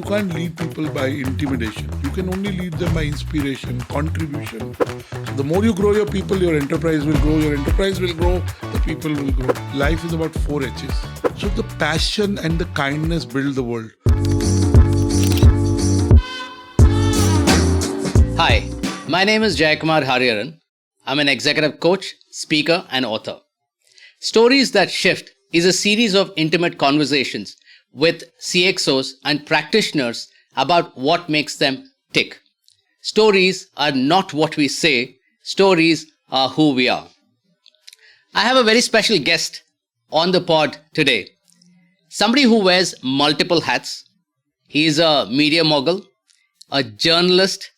you can't lead people by intimidation. You can only lead them by inspiration, contribution. So the more you grow your people, your enterprise will grow. Your enterprise will grow, the people will grow. Life is about 4 H's. So the passion and the kindness build the world. Hi, my name is Jayakumar Hariharan. I'm an executive coach, speaker, and author. Stories That Shift is a series of intimate conversations with CXOs and practitioners about what makes them tick. Stories are not what we say, stories are who we are. I have a very special guest on the pod today. Somebody who wears multiple hats. He is a media mogul, a journalist,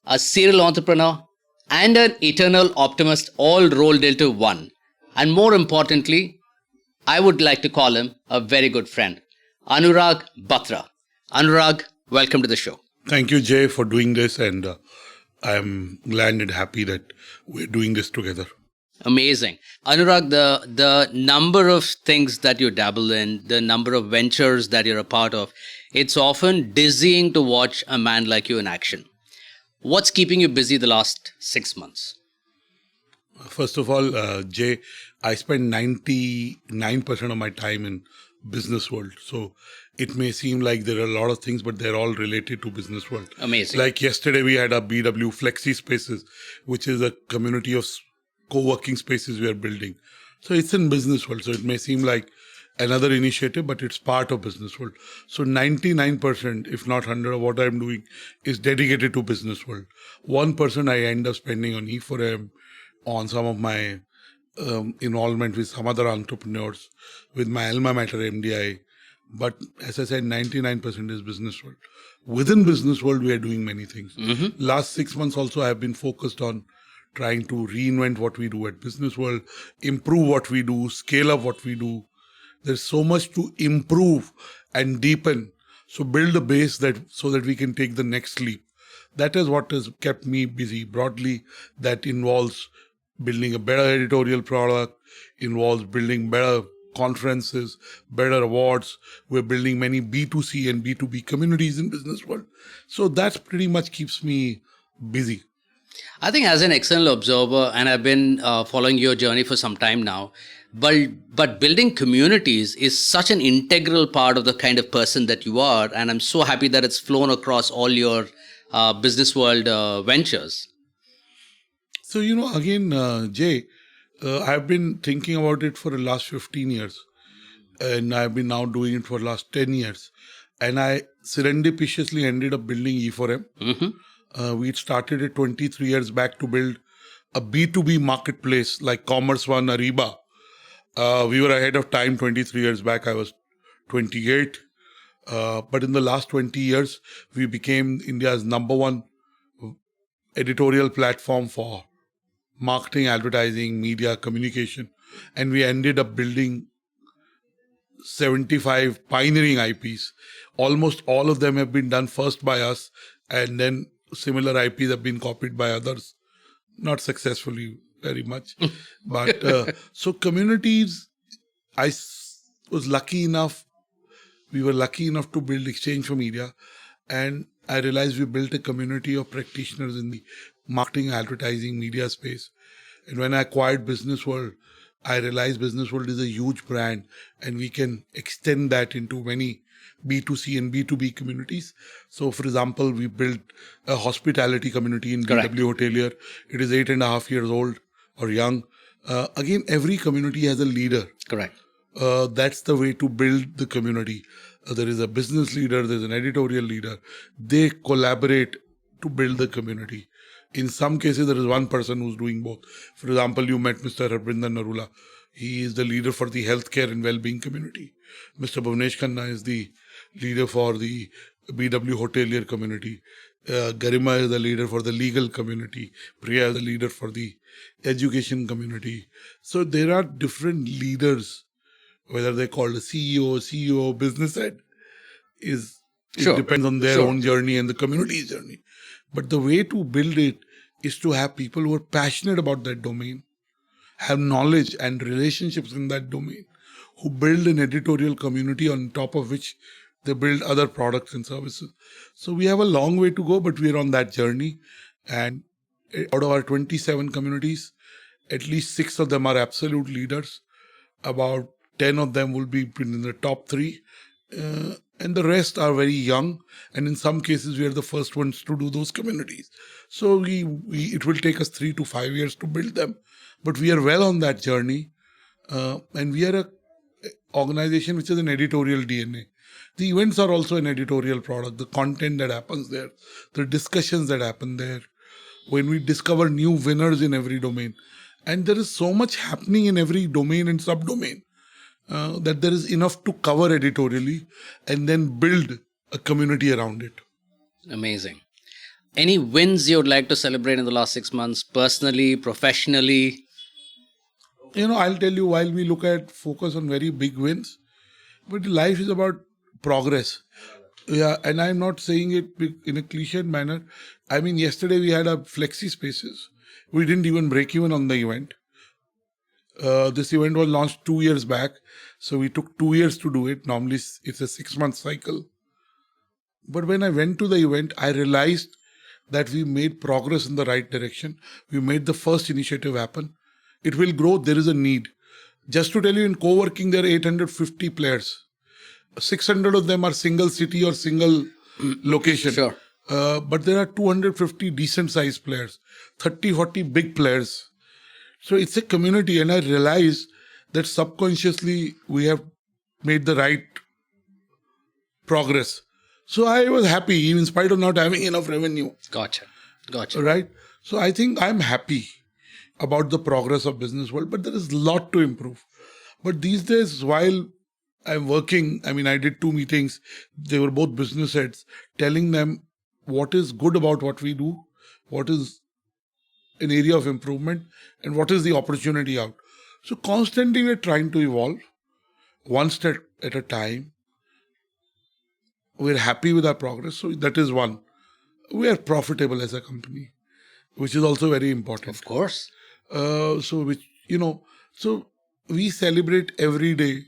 a serial entrepreneur, and an eternal optimist, all rolled into one. And more importantly, I would like to call him a very good friend, Annurag Batra. Annurag, welcome to the show. Thank you, Jay, for doing this, and I'm glad and happy that we're doing this together. Amazing. Annurag, the number of things that you dabble in, the number of ventures that you're a part of, it's often dizzying to watch a man like you in action. What's keeping you busy the last 6 months? First of all, Jay, I spend 99% of my time in Businessworld. So it may seem like there are a lot of things, but they're all related to Businessworld. Amazing. Like yesterday, we had a BW Flexi Spaces, which is a community of co-working spaces we are building. So it's in Businessworld. So it may seem like another initiative, but it's part of Businessworld. So 99%, if not 100% of what I'm doing is dedicated to Businessworld. 1% I end up spending on E4M, on some of my involvement with some other entrepreneurs, with my alma mater MDI. But as I said, 99% is Businessworld. Within Businessworld, we are doing many things. Mm-hmm. Last 6 months also, I have been focused on trying to reinvent what we do at Businessworld, improve what we do, scale up what we do. There's so much to improve and deepen. So build a base so that we can take the next leap. That is what has kept me busy. Broadly, that involves building a better editorial product, involves building better conferences, better awards. We're building many B2C and B2B communities in Businessworld. So that pretty much keeps me busy. I think as an external observer, and I've been following your journey for some time now, but building communities is such an integral part of the kind of person that you are. And I'm so happy that it's flown across all your Businessworld ventures. So, again, Jay, I've been thinking about it for the last 15 years. And I've been now doing it for the last 10 years. And I serendipitously ended up building E4M. Mm-hmm. We started it 23 years back to build a B2B marketplace like Commerce One, Ariba. We were ahead of time 23 years back. I was 28. But in the last 20 years, we became India's #1 editorial platform for marketing, advertising, media, communication. And we ended up building 75 pioneering IPs. Almost all of them have been done first by us, and then similar IPs have been copied by others. Not successfully very much. But so communities, we were lucky enough to build Exchange for Media. And I realized we built a community of practitioners in the marketing, advertising, media space. And when I acquired Businessworld, I realized Businessworld is a huge brand and we can extend that into many B2C and B2B communities. So, for example, we built a hospitality community in Correct. BW Hotelier. It is 8.5 years old or young. Again, every community has a leader. Correct. That's the way to build the community. There is a business leader, there's an editorial leader. They collaborate to build the community. In some cases, there is one person who's doing both. For example, you met Mr. Harbinder Narula. He is the leader for the healthcare and well-being community. Mr. Bhuvnesh Khanna is the leader for the BW Hotelier community. Garima is the leader for the legal community. Priya is the leader for the education community. So there are different leaders, whether they're called a CEO, business head, it depends on their own journey and the community's journey. But the way to build it is to have people who are passionate about that domain, have knowledge and relationships in that domain, who build an editorial community on top of which They build other products and services. So we have a long way to go, but we are on that journey. And out of our 27 communities, at least 6 of them are absolute leaders. About 10 of them will be in the top 3. And the rest are very young. And in some cases, we are the first ones to do those communities. So it will take us 3 to 5 years to build them. But we are well on that journey. And we are a organization which has an editorial DNA. The events are also an editorial product. The content that happens there, the discussions that happen there, when we discover new winners in every domain. And there is so much happening in every domain and subdomain that there is enough to cover editorially and then build a community around it. Amazing. Any wins you would like to celebrate in the last 6 months, personally, professionally? I'll tell you, while we focus on very big wins, but life is about progress. Yeah, and I'm not saying it in a cliched manner. I mean, yesterday we had a flexi spaces. We didn't even break even on the event. This event was launched 2 years back, so we took 2 years to do it. Normally, it's a 6-month cycle. But when I went to the event, I realized that we made progress in the right direction. We made the first initiative happen. It will grow. There is a need. Just to tell you, in co-working, there are 850 players. 600 of them are single city or single location. Sure. But there are 250 decent-sized players, 30, 40 big players. So it's a community, and I realized that subconsciously we have made the right progress. So I was happy, in spite of not having enough revenue. Gotcha. Right? So I think I'm happy about the progress of Businessworld, but there is a lot to improve. But these days, while I'm working, I did 2 meetings. They were both business heads, telling them what is good about what we do, what is an area of improvement, and what is the opportunity out. So constantly we're trying to evolve, one step at a time. We're happy with our progress. So that is one. We are profitable as a company, which is also very important. Of course. So we celebrate every day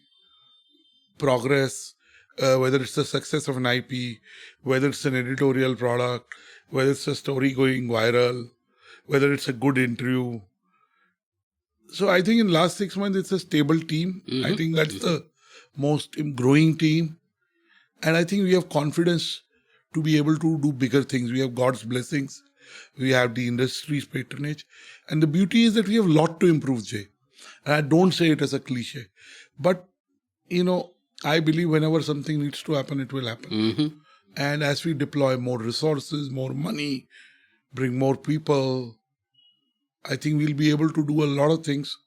progress, whether it's the success of an IP, whether it's an editorial product, whether it's a story going viral, whether it's a good interview. So I think in the last 6 months, it's a stable team. Mm-hmm. I think that's the most growing team. And I think we have confidence to be able to do bigger things. We have God's blessings. We have the industry's patronage. And the beauty is that we have a lot to improve, Jay. And I don't say it as a cliche. But, I believe whenever something needs to happen, it will happen. Mm-hmm. And as we deploy more resources, more money, bring more people, I think we'll be able to do a lot of things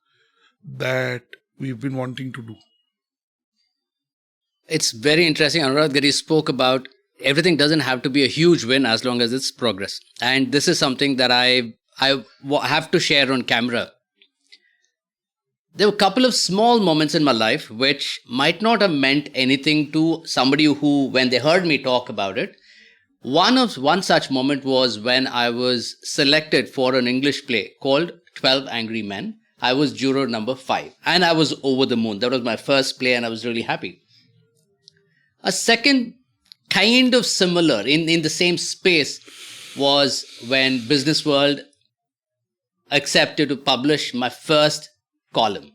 that we've been wanting to do. It's very interesting, Annurag, that you spoke about everything doesn't have to be a huge win as long as it's progress. And this is something that I have to share on camera. There were a couple of small moments in my life which might not have meant anything to somebody who, when they heard me talk about it, one such moment was when I was selected for an English play called 12 Angry Men. I was juror number 5 and I was over the moon. That was my first play and I was really happy. A second kind of similar in the same space was when Businessworld accepted to publish my first column.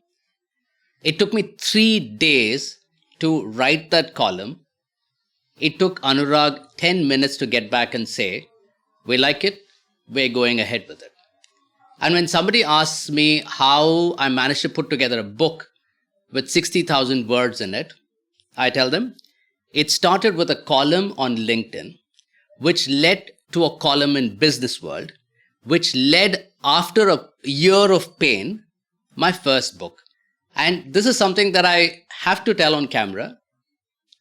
It took me 3 days to write that column. It took Annurag 10 minutes to get back and say, we like it, we're going ahead with it. And when somebody asks me how I managed to put together a book with 60,000 words in it, I tell them, it started with a column on LinkedIn, which led to a column in Businessworld, which led after a year of pain, my first book. And this is something that I have to tell on camera.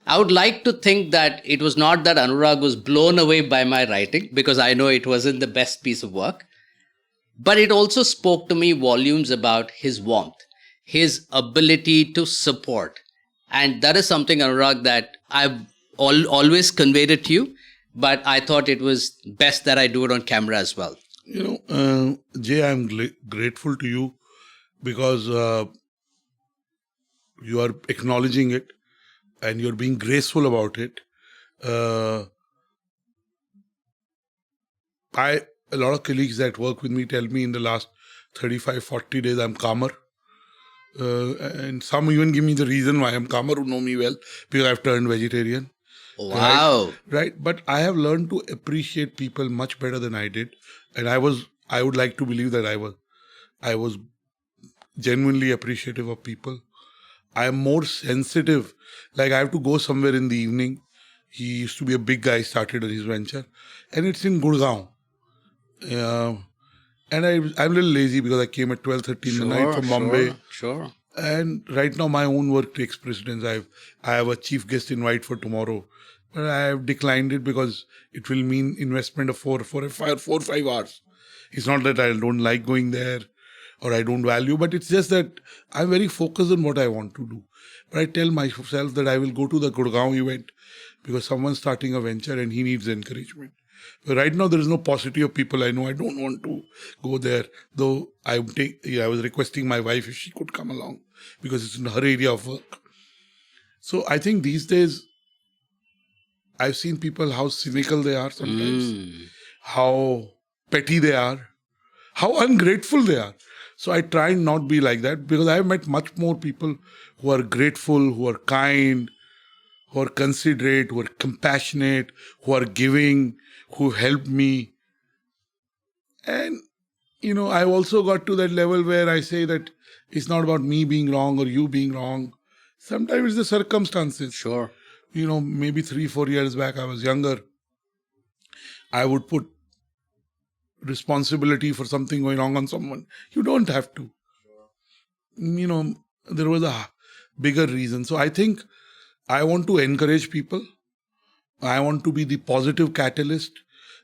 I would like to think that it was not that Annurag was blown away by my writing, because I know it wasn't the best piece of work. But it also spoke to me volumes about his warmth, his ability to support. And that is something, Annurag, that I've always conveyed it to you, but I thought it was best that I do it on camera as well. Jay, I'm grateful to you because you are acknowledging it. and you're being graceful about it. A lot of colleagues that work with me tell me in the last 35, 40 days I'm calmer. And some even give me the reason why I'm calmer, who know me well, because I've turned vegetarian. Wow. Right. But I have learned to appreciate people much better than I did. And I would like to believe that I was genuinely appreciative of people. I am more sensitive. Like I have to go somewhere in the evening. He used to be a big guy, started his venture, and it's in Gurgaon. And I'm a little lazy because I came at 12:30 in the night from Bombay. Sure. And right now my own work takes precedence. I have a chief guest invite for tomorrow, but I have declined it because it will mean investment of 4 or 5 hours. It's not that I don't like going there or I don't value, but it's just that I'm very focused on what I want to do. But I tell myself that I will go to the Gurgaon event because someone's starting a venture and he needs encouragement. But right now, there is no paucity of people I know. I don't want to go there, though I was requesting my wife if she could come along because it's in her area of work. So I think these days, I've seen people how cynical they are sometimes, how petty they are, how ungrateful they are. So I try and not be like that because I have met much more people who are grateful, who are kind, who are considerate, who are compassionate, who are giving, who help me. And, I've also got to that level where I say that it's not about me being wrong or you being wrong. Sometimes it's the circumstances. Sure. Maybe 3-4 years back, I was younger. I would put responsibility for something going wrong on someone. You don't have to. There was a bigger reason. So I think I want to encourage people. I want to be the positive catalyst.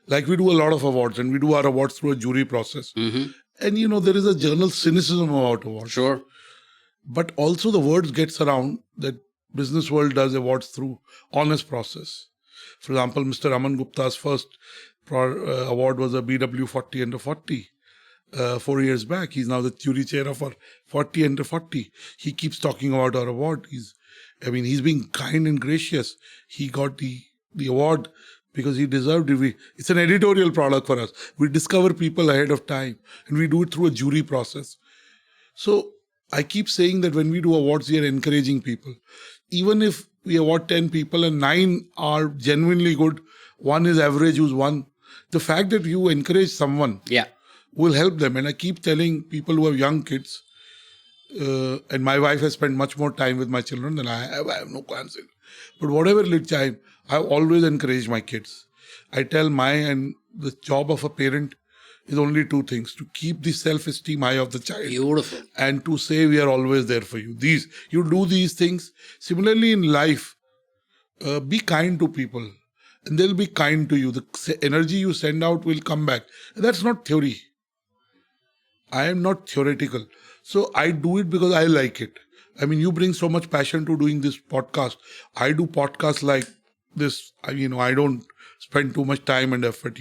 Like we do a lot of awards, and we do our awards through a jury process. And there is a journal cynicism about awards. Sure. But also the words gets around that Businessworld does awards through honest process. For example, Mr. Aman Gupta's first award was a BW 40 under 40. 4 years back. He's now the jury chair of our 40 under 40. He keeps talking about our award. He's being kind and gracious. He got the award because he deserved it. It's an editorial product for us. We discover people ahead of time and we do it through a jury process. So I keep saying that when we do awards, we are encouraging people. Even if we award 10 people and 9 are genuinely good, 1 is average, who's 1. The fact that you encourage someone will help them. And I keep telling people who have young kids, and my wife has spent much more time with my children than I have. I have no concern. But whatever little time, I've always encouraged my kids. I tell the job of a parent is only 2 things: to keep the self-esteem high of the child. Beautiful. And to say we are always there for you. You do these things. Similarly in life, be kind to people and they'll be kind to you. The energy you send out will come back. And that's not theory. I am not theoretical. So I do it because I like it. You bring so much passion to doing this podcast. I do podcasts like this. I don't spend too much time and effort,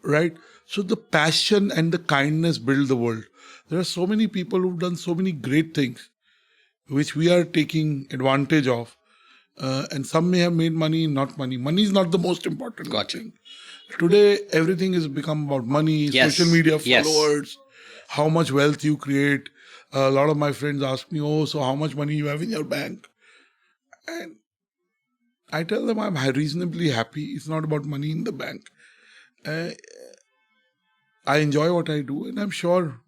right? So the passion and the kindness build the world. There are so many people who've done so many great things, which we are taking advantage of. And some may have made money, not money. Money is not the most important thing. Today, everything has become about money, social media followers, how much wealth you create. A lot of my friends ask me, so how much money you have in your bank? And I tell them I'm reasonably happy. It's not about money in the bank. I enjoy what I do, and I'm sure,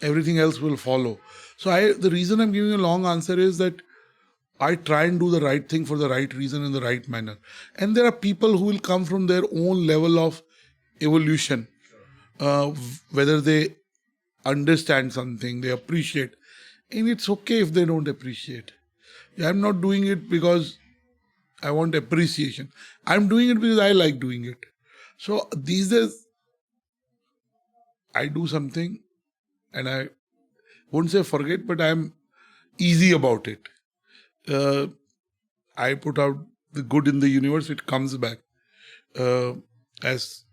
everything else will follow. So the reason I'm giving a long answer is that I try and do the right thing for the right reason in the right manner. And there are people who will come from their own level of evolution, whether they understand something, they appreciate. And it's okay if they don't appreciate. I'm not doing it because I want appreciation. I'm doing it because I like doing it. So these days, I do something and I won't say forget, but I'm easy about it. I put out the good in the universe, it comes back. As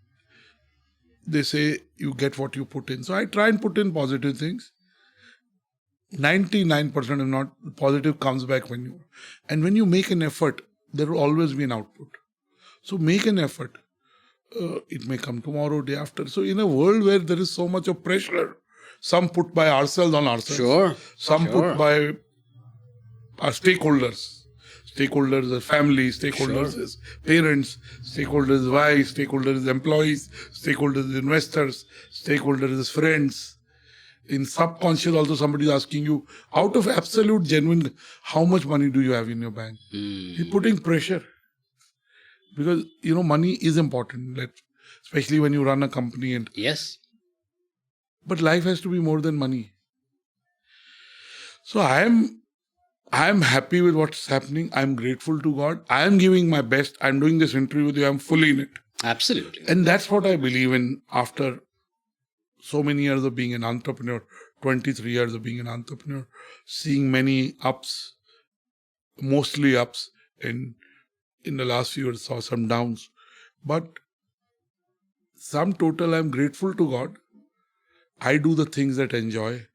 they say, you get what you put in. So I try and put in positive things. 99% if not positive comes back when you make an effort, there will always be an output. So make an effort. It may come tomorrow, day after. So in a world where there is so much of pressure, some put by ourselves on ourselves, Sure. some put by our stakeholders. Stakeholders are family, stakeholders is parents, stakeholders is wives, stakeholders is employees, stakeholders is investors, stakeholders is friends. In subconscious also somebody is asking you, out of absolute genuine, how much money do you have in your bank? You're putting pressure. Because, money is important, especially when you run a company. Yes. But life has to be more than money. So I am happy with what's happening. I'm grateful to God. I am giving my best. I'm doing this interview with you. I'm fully in it. Absolutely. And that's what I believe in after so many years of being an entrepreneur, 23 years of being an entrepreneur, seeing many ups, mostly ups, and in the last few years saw some downs. But sum total, I'm grateful to God. I do the things that I enjoy.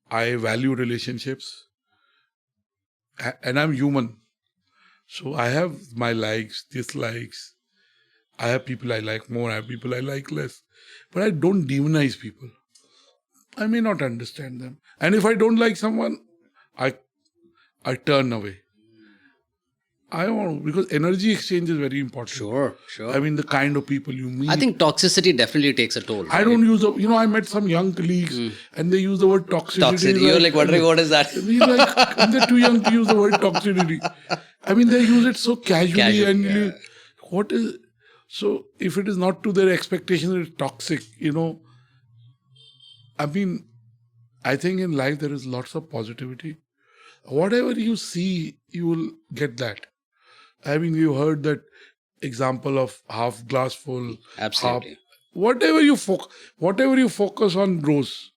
I value relationships. And I'm human. So I have my likes, dislikes. I have people I like more, I have people I like less. But I don't demonize people. I may not understand them. And if I don't like someone, I turn away. I want, because energy exchange is very important. Sure. I mean, the kind of people you meet. I think toxicity definitely takes a toll. I don't use I met some young colleagues and they use the word toxicity. Toxicity. You're like wondering what is that? They're too young to use the word toxicity. I mean, they use it so casually. What is... So, if it is not to their expectations, it's toxic, I mean, I think in life there is lots of positivity. Whatever you see, you will get that. I mean, you heard that example of half glass full. Absolutely. Whatever you focus on grows.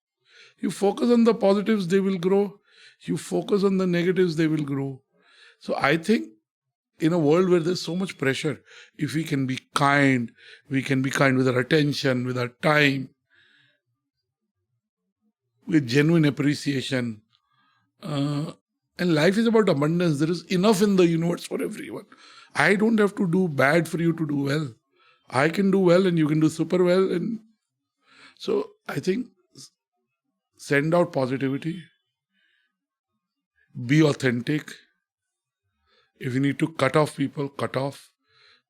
You focus on the positives, they will grow. You focus on the negatives, they will grow. So I think in a world where there's so much pressure, if we can be kind with our attention, with our time, with genuine appreciation. And life is about abundance. There is enough in the universe for everyone. I don't have to do bad for you to do well. I can do well and you can do super well. And so I think send out positivity. Be authentic. If you need to cut off people, cut off.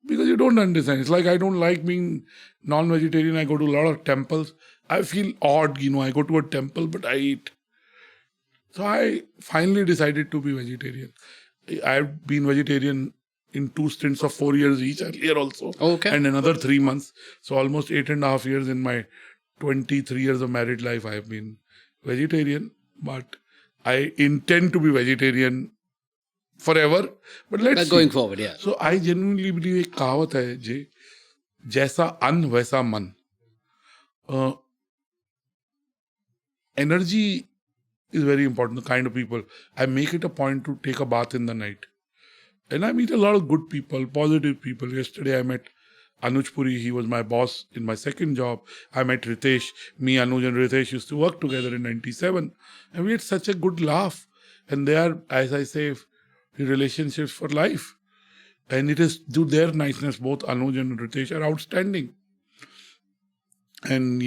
Because you don't understand. It's like I don't like being non-vegetarian. I go to a lot of temples. I feel odd, I go to a temple, but I eat. So I finally decided to be vegetarian. I've been vegetarian in 2 stints of 4 years each earlier also. Okay. And another 3 months. So almost 8.5 years in my 23 years of married life, I have been vegetarian. But I intend to be vegetarian forever. But let's see. Going forward, yeah. So I genuinely believe एक कहावत है जे जैसा अन्न वैसा मन. Energy is very important, the kind of people. I make it a point to take a bath in the night. And I meet a lot of good people, positive people. Yesterday I met Anuj Puri. He was my boss in my second job. I met Ritesh. Me, Anuj and Ritesh used to work together in 97. And we had such a good laugh. And they are, as I say, relationships for life. And it is to their niceness, both Anuj and Ritesh are outstanding. And,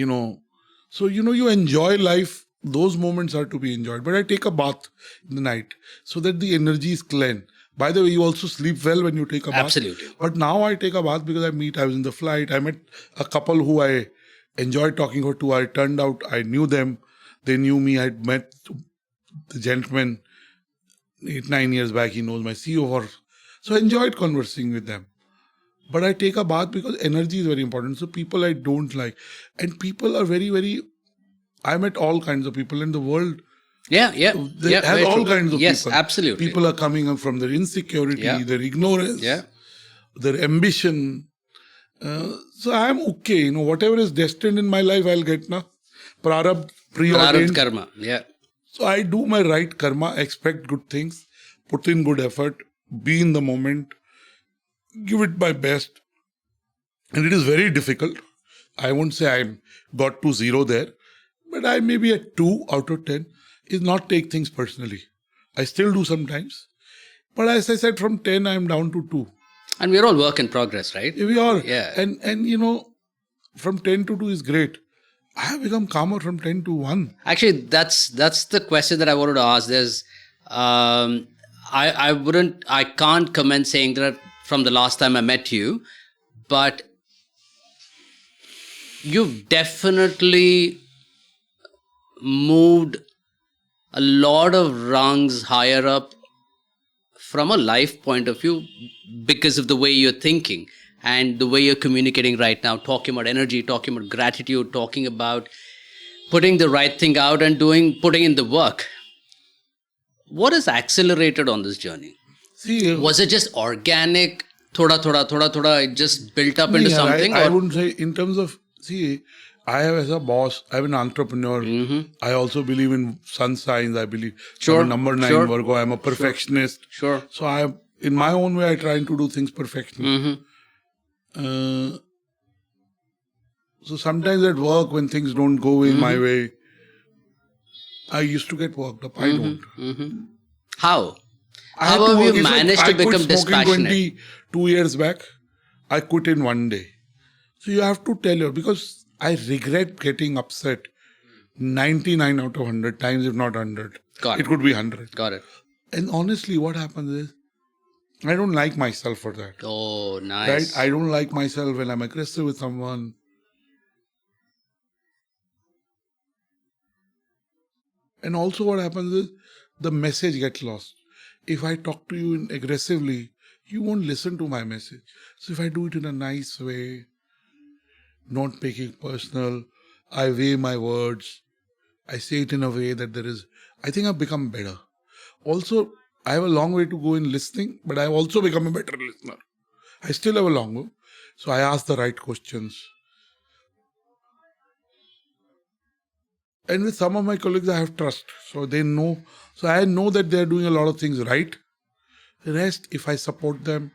so, you enjoy life. Those moments are to be enjoyed. But I take a bath in the night so that the energy is clean. By the way, you also sleep well when you take a bath. Absolutely. But now I take a bath because I was in the flight. I met a couple who I enjoyed talking to. I turned out, I knew them. They knew me. I'd met the gentleman 8-9 years back. He knows my CEO. So I enjoyed conversing with them. But I take a bath because energy is very important. So people I don't like. And people are very, very... I met all kinds of people in the world. Yeah. They have all kinds of people. Yes, absolutely. People are coming up from their insecurity, their ignorance, their ambition. So I am okay. Whatever is destined in my life, I'll get na. Prarabdha, preordained. Prarabdha karma, yeah. So I do my right karma, expect good things, put in good effort, be in the moment, give it my best. And it is very difficult. I won't say I got to 0 there. But I may be at 2 out of 10. is not take things personally. I still do sometimes. But as I said, from 10, I'm down to 2. And we're all work in progress, right? We are. Yeah. And you know, from 10 to 2 is great. I have become calmer from 10 to 1. Actually, that's the question that I wanted to ask. There's, I can't comment saying that from the last time I met you, but you've definitely moved a lot of rungs higher up from a life point of view because of the way you're thinking and the way you're communicating right now, talking about energy, talking about gratitude, talking about putting the right thing out and putting in the work. What has accelerated on this journey? See, Was it just organic, thoda, it just built up into something? I wouldn't say in terms of, see, I have as a boss, I'm an entrepreneur. I also believe in sun signs. I believe I'm a number 9 Virgo. I'm a perfectionist. Sure. So I, in my own way, I try to do things perfectly. So sometimes at work, when things don't go in my way, I used to get worked up. I don't. How? I had How to have work. you It's like managed to I quit become smoking dispassionate? 22 years back. I quit in one day. So you have to tell her, because I regret getting upset 99 out of 100 times, if not 100. Got it. It could be 100. Got it. And honestly, what happens is, I don't like myself for that. Oh, Right? nice. I don't like myself when I'm aggressive with someone. And also what happens is, the message gets lost. If I talk to you aggressively, you won't listen to my message. So if I do it in a nice way, not making personal, I weigh my words, I say it in a way that there is, I think I've become better. Also, I have a long way to go in listening, but I've also become a better listener. I still have a long way. So I ask the right questions. And with some of my colleagues, I have trust. So they know. So I know that they're doing a lot of things right. The rest, if I support them.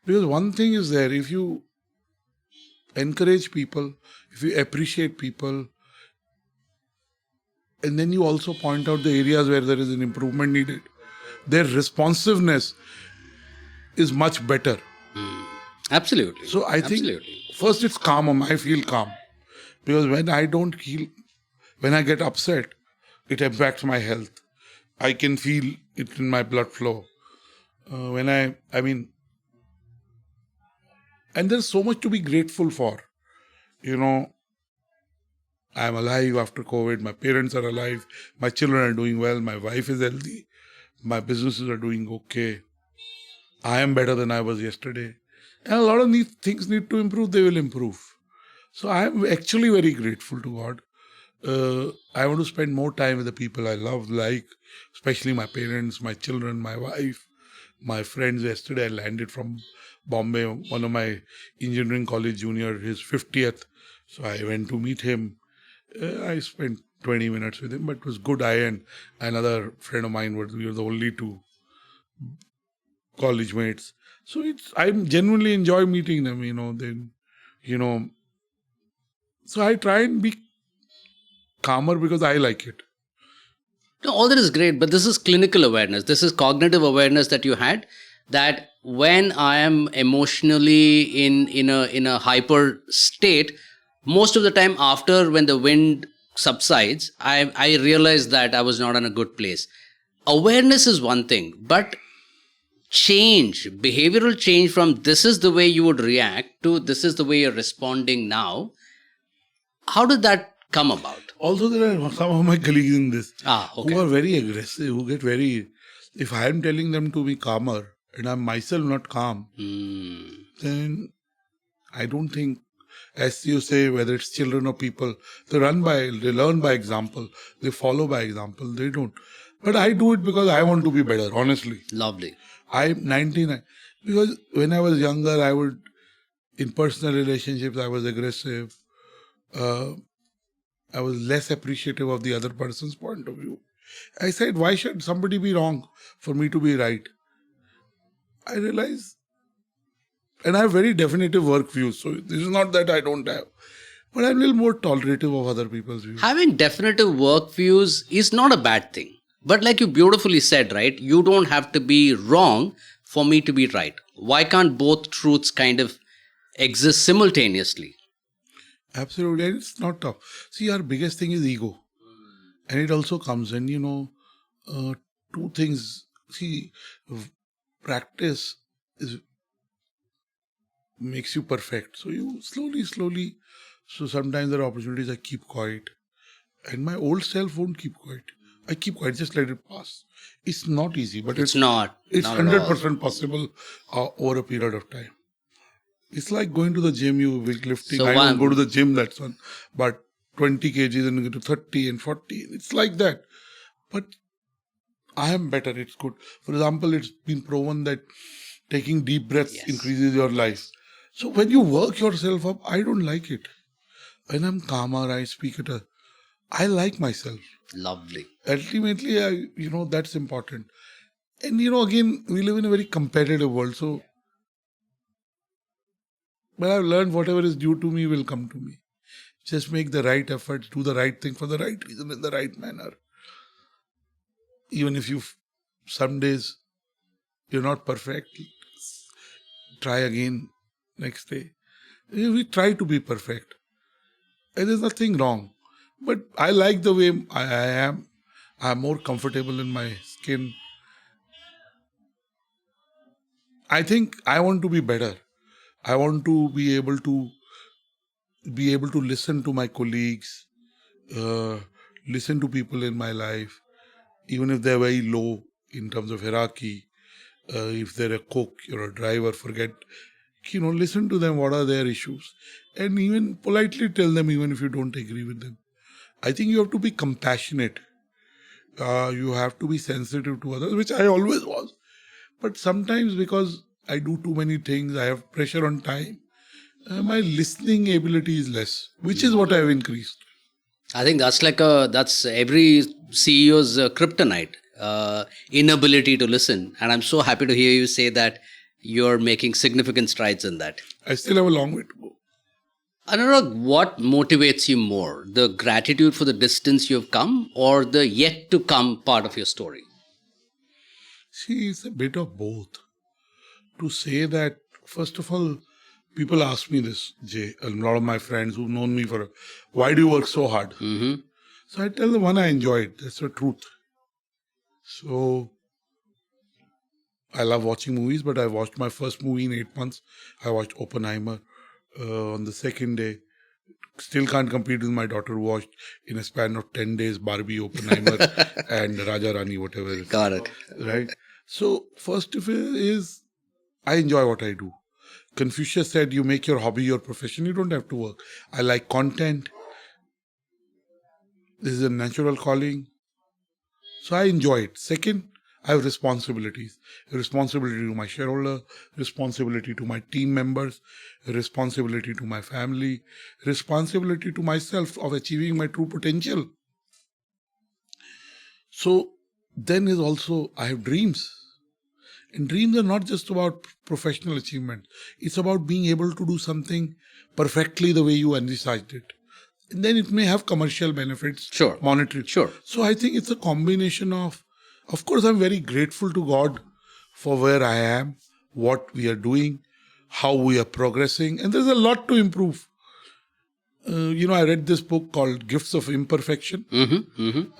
Because one thing is there, if you encourage people, if you appreciate people, and then you also point out the areas where there is an improvement needed, their responsiveness is much better. Absolutely. So I think first it's calm. I feel calm. Because when I don't feel, when I get upset, it impacts my health. I can feel it in my blood flow. And there's so much to be grateful for. You know, I'm alive after COVID. My parents are alive. My children are doing well. My wife is healthy. My businesses are doing okay. I am better than I was yesterday. And a lot of these things need to improve. They will improve. So I am actually very grateful to God. I want to spend more time with the people I love, especially my parents, my children, my wife, my friends. Yesterday I landed from Bombay, one of my engineering college junior, his 50th. So I went to meet him. I spent 20 minutes with him, but it was good. I and another friend of mine, we were the only 2 college mates. So I genuinely enjoy meeting them, So I try and be calmer because I like it. No, all that is great, but this is clinical awareness. This is cognitive awareness that you had, that when I am emotionally in a hyper state, most of the time after when the wind subsides, I realize that I was not in a good place. Awareness is one thing, but behavioral change from this is the way you would react to this is the way you're responding now. How did that come about? Also, there are some of my colleagues in this Okay. who are very aggressive, who get very... If I am telling them to be calmer and I'm myself not calm, then I don't think, as you say, whether it's children or people, they learn by example, they follow by example, they don't. But I do it because I want to be better, honestly. Lovely. I'm 99. Because when I was younger, in personal relationships, I was aggressive. I was less appreciative of the other person's point of view. I said, why should somebody be wrong for me to be right? I realized, and I have very definitive work views, so this is not that I don't have. But I'm a little more tolerative of other people's views. Having definitive work views is not a bad thing. But like you beautifully said, right? You don't have to be wrong for me to be right. Why can't both truths kind of exist simultaneously? Absolutely, and it's not tough. See, our biggest thing is ego, and it also comes in, two things. See, practice is makes you perfect. So you slowly. So sometimes there are opportunities I keep quiet, and my old self won't keep quiet. I keep quiet, just let it pass. It's not easy, but It's not. It's Not at all. 100% possible over a period of time. It's like going to the gym, you weightlifting. So I don't one- go to the gym, that's one. But 20 kgs and go to 30 and 40. It's like that. But I am better. It's good. For example, it's been proven that taking deep breaths Yes. increases your life. So when you work yourself up, I don't like it. When I'm calmer, I speak I like myself. Lovely. Ultimately, that's important. And, again, we live in a very competitive world. So, but I've learned whatever is due to me will come to me. Just make the right efforts, do the right thing for the right reason in the right manner. Even if some days you're not perfect, try again next day. We try to be perfect. And there's nothing wrong. But I like the way I am. I'm more comfortable in my skin. I think I want to be better. I want to be able to listen to my colleagues, listen to people in my life, even if they're very low in terms of hierarchy. If they're a cook, you're a driver, forget, listen to them, what are their issues. And even politely tell them, even if you don't agree with them. I think you have to be compassionate. You have to be sensitive to others, which I always was. But sometimes because I do too many things, I have pressure on time, my listening ability is less, which is what I have increased. I think that's every CEO's kryptonite, inability to listen. And I'm so happy to hear you say that you're making significant strides in that. I still have a long way to go. Anurag, what motivates you more? The gratitude for the distance you've come or the yet to come part of your story? See, it's a bit of both. To say that, first of all, people ask me this, Jay, a lot of my friends who've known me why do you work so hard? Mm-hmm. So I tell them, one, I enjoy it. That's the truth. So I love watching movies, but I watched my first movie in 8 months. I watched Oppenheimer on the second day. Still can't compete with my daughter who watched in a span of 10 days Barbie, Oppenheimer and Raja Rani, whatever. Got it. Right? So first of it is, I enjoy what I do. Confucius said, you make your hobby your profession, you don't have to work. I like content. This is a natural calling. So I enjoy it. Second, I have responsibilities. Responsibility to my shareholder, responsibility to my team members, responsibility to my family, responsibility to myself of achieving my true potential. So then is also, I have dreams. And dreams are not just about professional achievement. It's about being able to do something perfectly the way you envisaged it. And then it may have commercial benefits, Sure. monetary. Sure. So I think it's a combination of course, I'm very grateful to God for where I am, what we are doing, how we are progressing. And there's a lot to improve. I read this book called Gifts of Imperfection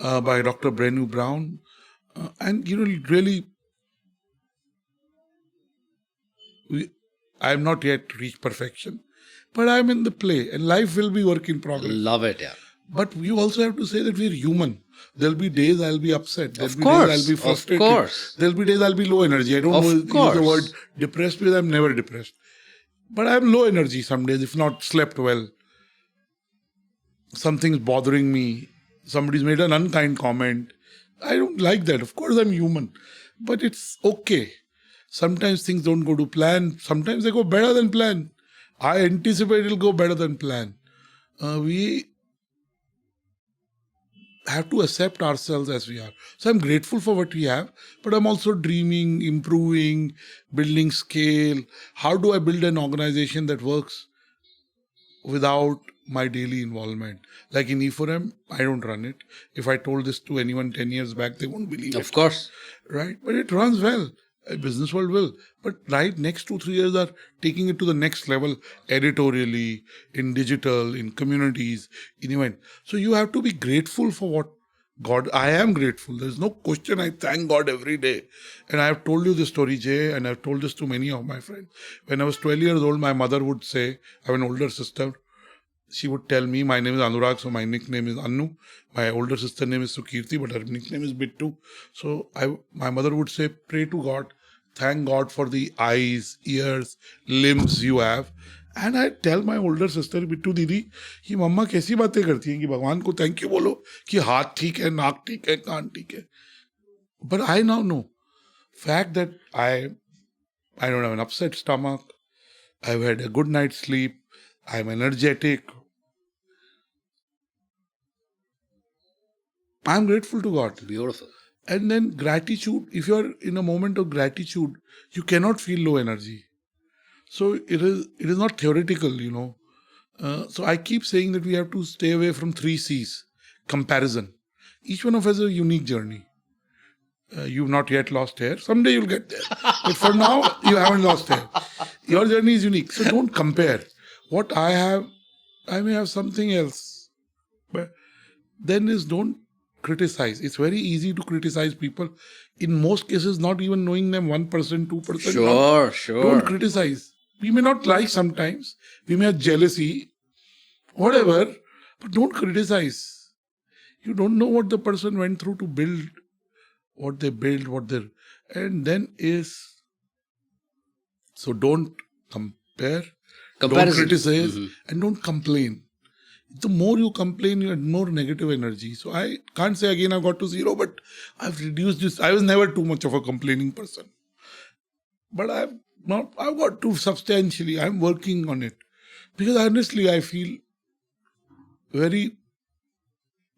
by Dr. Brené Brown. And, really, I have not yet reached perfection, but I'm in the play and life will be work in progress. Love it, yeah. But you also have to say that we're human. There'll be days I'll be upset. There'll Of be course, days I'll be frustrated. of course. There'll be days I'll be low energy. I don't Of use course. the word depressed because I'm never depressed. But I'm low energy some days, if not slept well. Something's bothering me. Somebody's made an unkind comment. I don't like that. Of course, I'm human. But it's okay. Sometimes things don't go to plan. Sometimes they go better than plan. I anticipate it'll go better than plan. We have to accept ourselves as we are. So I'm grateful for what we have, but I'm also dreaming, improving, building scale. How do I build an organization that works without my daily involvement. Like in E4M, I don't run it. If I told this to anyone 10 years back, they won't believe it. Of course. Right? But it runs well. Business World will. But right, next 2-3 years are taking it to the next level editorially, in digital, in communities, in event. So you have to be grateful for what God, I am grateful. There's no question. I thank God every day. And I have told you this story, Jay, and I've told this to many of my friends. When I was 12 years old, my mother would say, I have an older sister. She would tell me, my name is Annurag, so my nickname is Annu. My older sister name is Sukirti, but her nickname is Bittu. So my mother would say, pray to God, thank God for the eyes, ears, limbs you have. And I tell my older sister, Bittu Didi, कि मम्मा कैसी बातें करती हैं कि भगवान को thank you बोलो कि हाथ ठीक है, नाक ठीक है, कान ठीक है. But I now know, fact that I don't have an upset stomach, I've had a good night's sleep, I'm energetic, I'm grateful to God. Beautiful. And then gratitude, if you're in a moment of gratitude, you cannot feel low energy. So it is not theoretical, So I keep saying that we have to stay away from 3 C's. Comparison. Each one of us has a unique journey. You've not yet lost hair. Someday you'll get there. But for now, you haven't lost hair. Your journey is unique. So don't compare. What I have, I may have something else. But then don't criticize. It's very easy to criticize people. In most cases, not even knowing them 1%, 2%. Sure. Don't criticize. We may not like sometimes. We may have jealousy. Whatever. But don't criticize. You don't know what the person went through to build what they build, and then so don't compare, don't criticize, and don't complain. The more you complain, you have more negative energy. So I can't say again I've got to 0, but I've reduced this. I was never too much of a complaining person. But I've got to substantially, I'm working on it. Because honestly, I feel very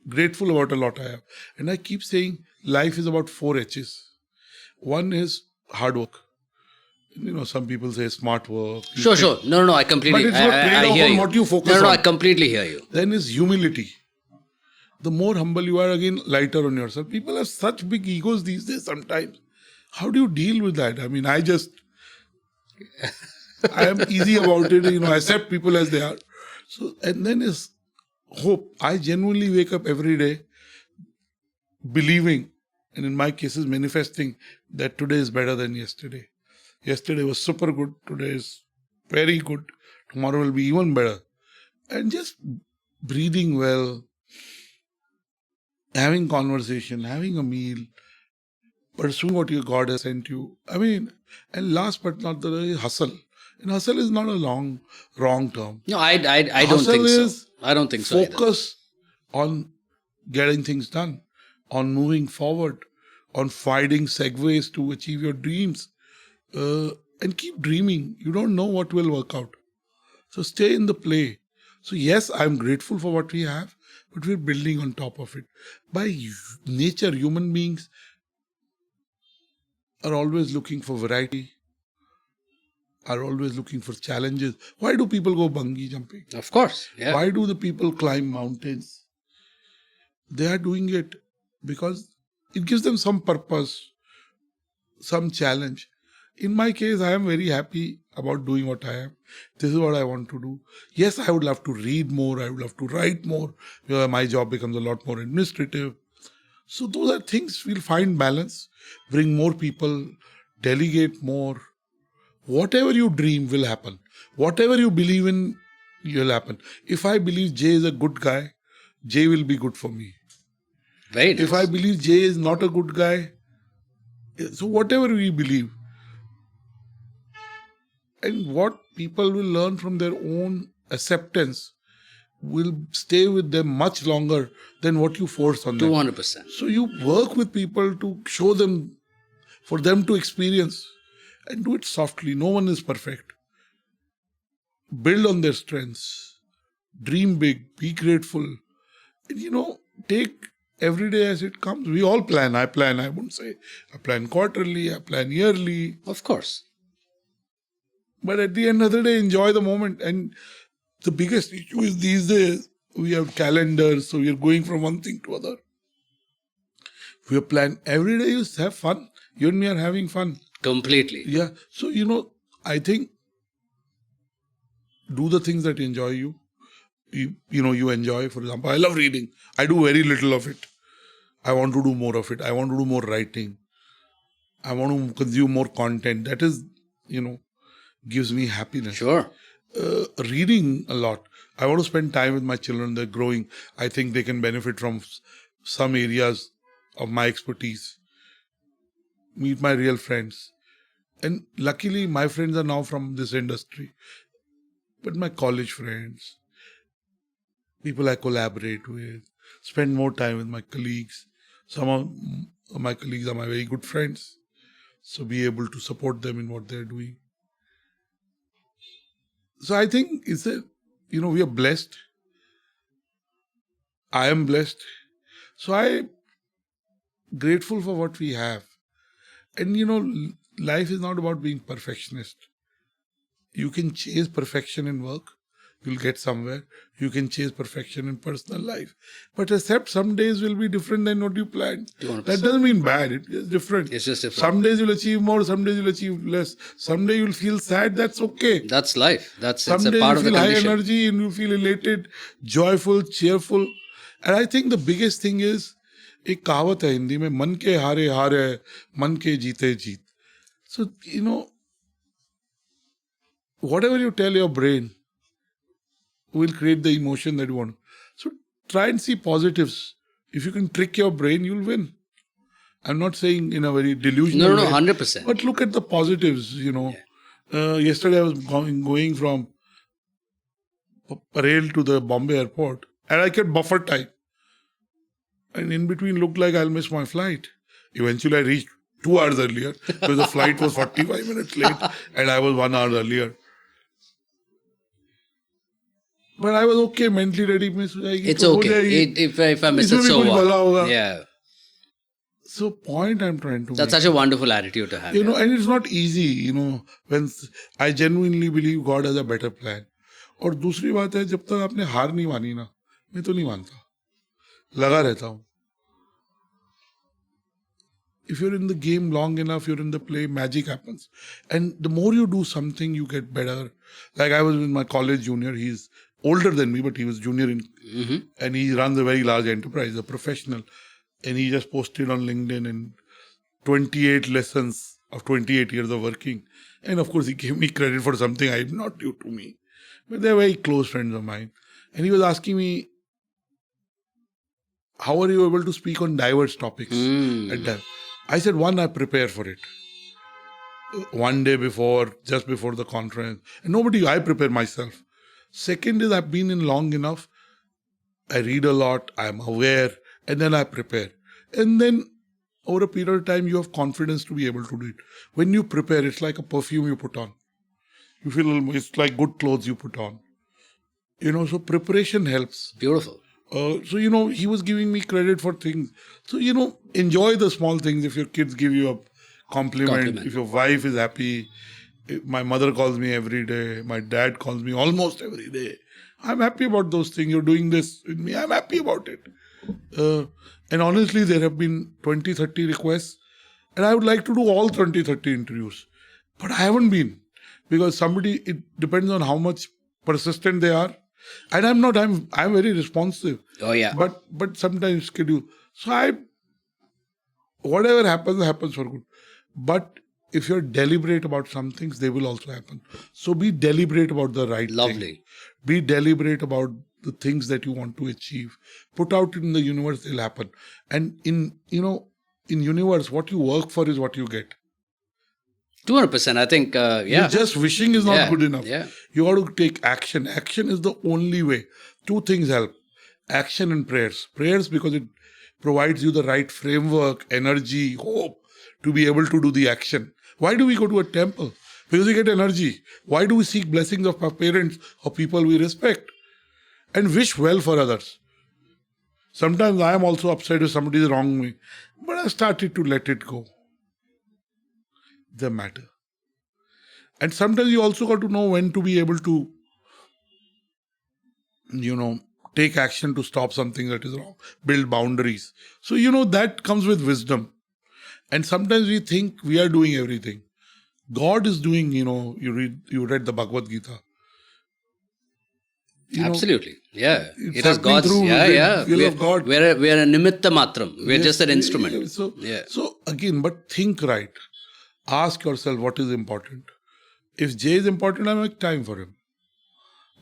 grateful about a lot I have. And I keep saying life is about 4 H's. One is hard work. Some people say smart work. Sure. No, I completely But it's not trade-off on what you focus on. No, I completely hear you. Then is humility. The more humble you are, again, lighter on yourself. People have such big egos these days sometimes. How do you deal with that? I mean, I am easy about it. I accept people as they are. So, and then is hope. I genuinely wake up every day believing, and in my cases manifesting, that today is better than yesterday. Yesterday was super good. Today is very good. Tomorrow will be even better. And just breathing well, having conversation, having a meal, pursuing what your God has sent you. I mean, and last but not the least, hustle. And hustle is not a wrong term. No, I don't think so. I don't think so. Focus on getting things done, on moving forward, on finding segues to achieve your dreams. And keep dreaming. You don't know what will work out. So stay in the play. So yes, I'm grateful for what we have, but we're building on top of it. By nature, human beings are always looking for variety, are always looking for challenges. Why do people go bungee jumping? Of course. Yeah. Why do the people climb mountains? They are doing it because it gives them some purpose, some challenge. In my case, I am very happy about doing what I am. This is what I want to do. Yes, I would love to read more. I would love to write more. My job becomes a lot more administrative. So those are things we'll find balance, bring more people, delegate more. Whatever you dream will happen. Whatever you believe in will happen. If I believe Jay is a good guy, Jay will be good for me. Very nice. If I believe Jay is not a good guy, so whatever we believe, and what people will learn from their own acceptance will stay with them much longer than what you force on them. 200%. So you work with people to show them, for them to experience, and do it softly. No one is perfect. Build on their strengths. Dream big. Be grateful. And, take every day as it comes. We all plan. I plan. I wouldn't say I plan quarterly. I plan yearly. Of course. But at the end of the day, enjoy the moment. And The biggest issue is these days, we have calendars, so we are going from one thing to other. We have planned every day, you have fun. You and me are having fun. Completely. Yeah. So, I think do the things that enjoy you. You enjoy. For example, I love reading. I do very little of it. I want to do more of it. I want to do more writing. I want to consume more content. That is, gives me happiness. Sure. Reading a lot. I want to spend time with my children. They're growing. I think they can benefit from some areas of my expertise. Meet my real friends. And luckily, my friends are now from this industry. But my college friends, people I collaborate with, spend more time with my colleagues. Some of my colleagues are my very good friends. So be able to support them in what they're doing. So I think we are blessed. I am blessed. So I'm grateful for what we have. And life is not about being perfectionist. You can chase perfection in work. You'll get somewhere. You can chase perfection in personal life. But except some days will be different than what you planned. 200%. That doesn't mean bad. It's just different. It's just different. Some days you'll achieve more. Some days you'll achieve less. Some day you'll feel sad. That's okay. That's life. It's Some a days part you of the feel high condition. energy and you feel elated, joyful, cheerful. And I think the biggest thing is, एक कहावत है हिंदी में, मन के हारे हार है, मन के जीते जीत. So, whatever you tell your brain will create the emotion that you want. So try and see positives. If you can trick your brain, you'll win. I'm not saying in a very delusional way. 100%. But look at the positives, yesterday I was going from Parel to the Bombay airport and I kept buffer time. And in between looked like I'll miss my flight. Eventually I reached 2 hours earlier because the flight was 45 minutes late and I was 1 hour earlier. But I was okay, mentally ready. It's okay. If I miss it, so what? Yeah. So point I'm trying to That's make. such a wonderful attitude to have. And it's not easy, when I genuinely believe God has a better plan. और दूसरी बात है, जब तक आपने हार नहीं मानी ना, मैं तो नहीं मानता, लगा रहता हूँ. If you're in the game long enough, you're in the play, magic happens. And the more you do something, you get better. Like I was with my college junior, he's older than me, but he was junior and he runs a very large enterprise, a professional. And he just posted on LinkedIn and 28 lessons of 28 years of working. And of course, he gave me credit for something I not due to me. But they're very close friends of mine. And he was asking me, how are you able to speak on diverse topics at that? I said, one, I prepare for it. One day before, just before the conference. And I prepare myself. Second is, I've been in long enough. I read a lot. I'm aware. And then I prepare. And then over a period of time, you have confidence to be able to do it. When you prepare, it's like a perfume you put on. You feel it's like good clothes you put on. So preparation helps. Beautiful. So, he was giving me credit for things. So, enjoy the small things. If your kids give you a compliment. If your wife is happy. My mother calls me every day. My dad calls me almost every day. I'm happy about those things. You're doing this with me. I'm happy about it. And honestly, there have been 20, 30 requests. And I would like to do all 20, 30 interviews. But I haven't been. Because it depends on how much persistent they are. And I'm very responsive. Oh, yeah. But sometimes schedule. So whatever happens for good. But if you're deliberate about some things, they will also happen. So be deliberate about the right thing. Lovely. Be deliberate about the things that you want to achieve. Put out in the universe, they'll happen. And in universe, what you work for is what you get. 200%. I think, Just wishing is not good enough. Yeah. You got to take action. Action is the only way. 2 things help. Action and prayers. Prayers because it provides you the right framework, energy, hope to be able to do the action. Why do we go to a temple? Because we get energy. Why do we seek blessings of our parents or people we respect? And wish well for others. Sometimes I am also upset if somebody is wrong me. But I started to let it go. The matter. And sometimes you also got to know when to be able to take action to stop something that is wrong, build boundaries. So, that comes with wisdom. And sometimes we think we are doing everything. God is doing, you read the Bhagavad Gita. Absolutely. Yeah. It's It is happening God's. through Yeah, the yeah. will of God. We're a nimitta matram. We're just an instrument. Yeah. So again, but think right. Ask yourself what is important. If Jay is important, I make time for him.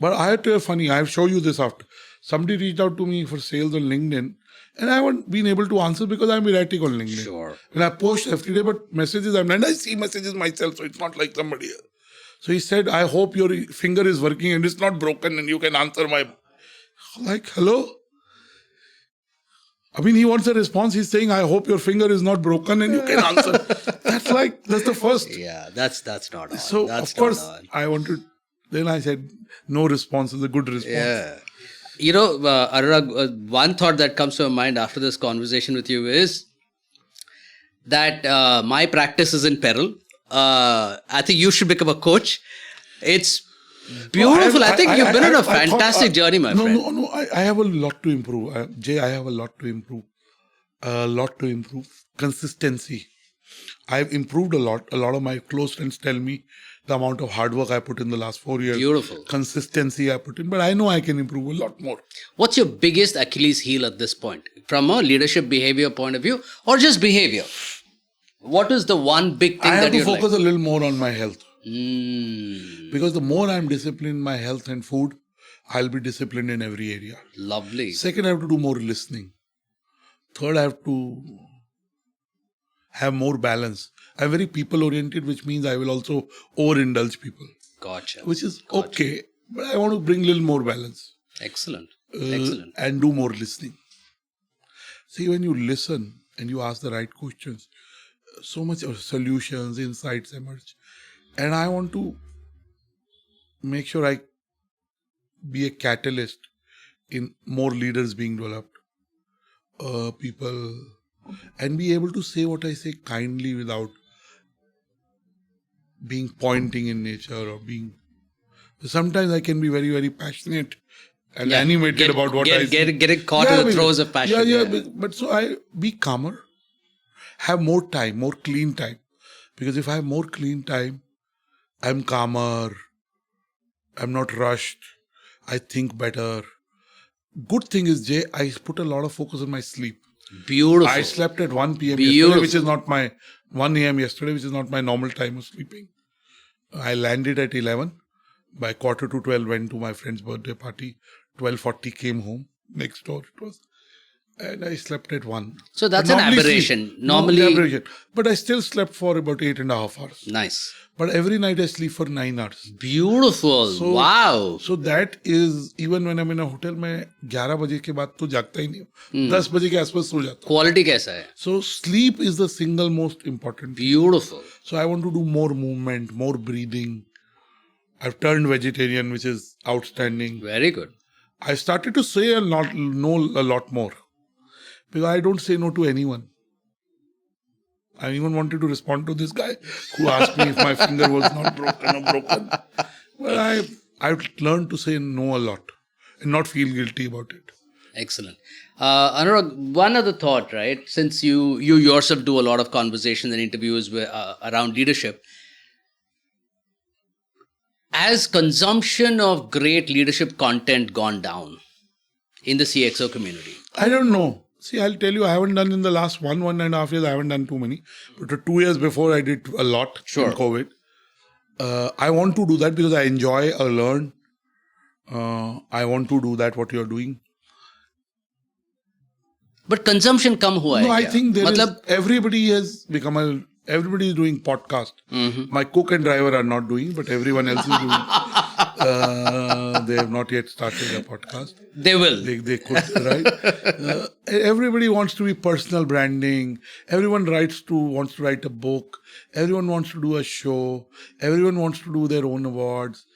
But I have to have funny. I have shown you this after. Somebody reached out to me for sales on LinkedIn, and I haven't been able to answer because I'm erratic on LinkedIn. Sure. And I post every day, but messages and I see messages myself, so it's not like somebody else. So he said, I hope your finger is working and it's not broken and you can answer my... Like, hello? I mean, he wants a response. He's saying, I hope your finger is not broken and you can answer. That's the first. Yeah, that's not on. So, that's of course, I wanted... Then I said, no response is a good response. Yeah. Anurag, one thought that comes to my mind after this conversation with you is that my practice is in peril. I think you should become a coach. It's beautiful. I think you've been on a fantastic journey, my friend. No. I have a lot to improve. Jay, I have a lot to improve. Consistency. I've improved a lot. A lot of my close friends tell me the amount of hard work I put in the last 4 years. Beautiful. Consistency I put in. But I know I can improve a lot more. What's your biggest Achilles heel at this point? From a leadership behavior point of view or just behavior? What is the one big thing I have that to focus a little more on my health. Because the more I'm disciplined in my health and food, I'll be disciplined in every area. Lovely. Second, I have to do more listening. Third, I have to have more balance. I'm very people-oriented, which means I will also overindulge people. Gotcha. Which is okay, but I want to bring a little more balance. Excellent. And do more listening. See, when you listen and you ask the right questions, so much of solutions, insights emerge. And I want to make sure I be a catalyst in more leaders being developed, people, and be able to say what I say kindly without being pointing in nature or being... Sometimes I can be very, very passionate and animated about what I say. Getting caught in the throes of passion. But so I be calmer, have more time, more clean time. Because if I have more clean time, I'm calmer, I'm not rushed, I think better. Good thing is, Jay, I put a lot of focus on my sleep. Beautiful. I slept at 1 p.m. yesterday, which is not my 1 a.m. yesterday, which is not my normal time of sleeping. I landed at 11. By 11:45, went to my friend's birthday party. 12:40 came home. Next door it was. And I slept at 1. So that's an aberration. Normally. But I still slept for about 8.5 hours. Nice. But every night I sleep for 9 hours. Beautiful. Wow. So that is, even when I'm in a hotel, मैं 11 बजे के बाद तो जागता ही नहीं हूँ. 10 बजे के आसपास सो जाता हूँ. Quality कैसा है? So sleep is the single most important. Beautiful. So I want to do more movement, more breathing. I've turned vegetarian, which is outstanding. Very good. I started to say no a lot more. Because I don't say no to anyone. I even wanted to respond to this guy who asked me if my finger was not broken. But I've learned to say no a lot and not feel guilty about it. Excellent. Anurag, one other thought, right? Since you yourself do a lot of conversations and interviews around leadership, has consumption of great leadership content gone down in the CXO community? I don't know. See, I'll tell you, I haven't done in the last 1.5 years, I haven't done too many. But the 2 years before, I did a lot in COVID. I want to do that because I enjoy, I learn. I want to do that, what you're doing. But consumption kam hua hai? No, I think everybody has become everybody is doing podcast. Mm-hmm. My cook and driver are not doing, but everyone else is doing. They have not yet started a podcast. They will. They could, right? Everybody wants to be personal branding. Everyone wants to write a book. Everyone wants to do a show. Everyone wants to do their own awards.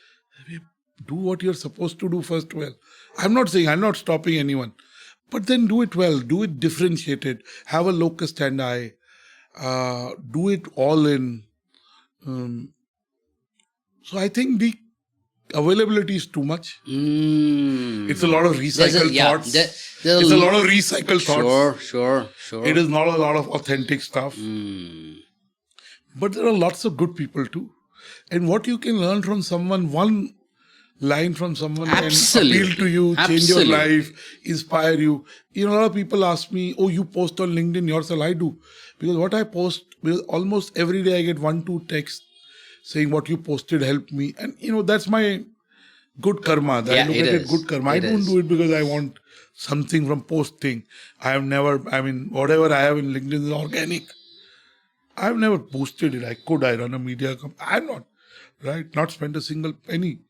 Do what you're supposed to do first well. I'm not stopping anyone. But then do it well. Do it differentiated. Have a locus standi. Do it all in. So I think availability is too much. It's a lot of There's recycled thoughts. It's a lot of recycled thoughts. Sure. It is not a lot of authentic stuff. But there are lots of good people too. And what you can learn from someone, one line from someone Absolutely. can appeal to you, change Absolutely. your life, inspire you. You know, a lot of people ask me, oh, you post on LinkedIn yourself. I do. Because what I post, because almost every day I get 1-2 texts saying what you posted helped me. And, you know, that's my good karma. Yeah, I look it at it is. good karma. I It don't is. do it because I want something from posting. I have never, I mean, whatever I have in LinkedIn is organic. I've never boosted it. I run a media company. I'm not, right? Not spent a single penny.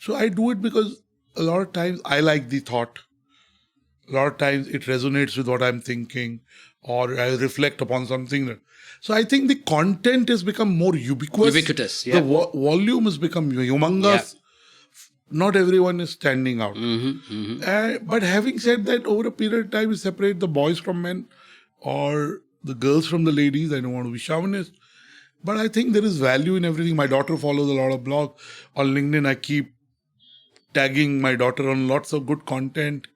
So I do it because a lot of times I like the thought. A lot of times it resonates with what I'm thinking, or I reflect upon something. So I think the content has become more Ubiquitous, yeah. The volume has become humongous. Not everyone is standing out. But having said that, over a period of time, we separate the boys from men or the girls from the ladies. I don't want to be chauvinist. But I think there is value in everything. My daughter follows a lot of blogs. On LinkedIn, I keep tagging my daughter on lots of good content.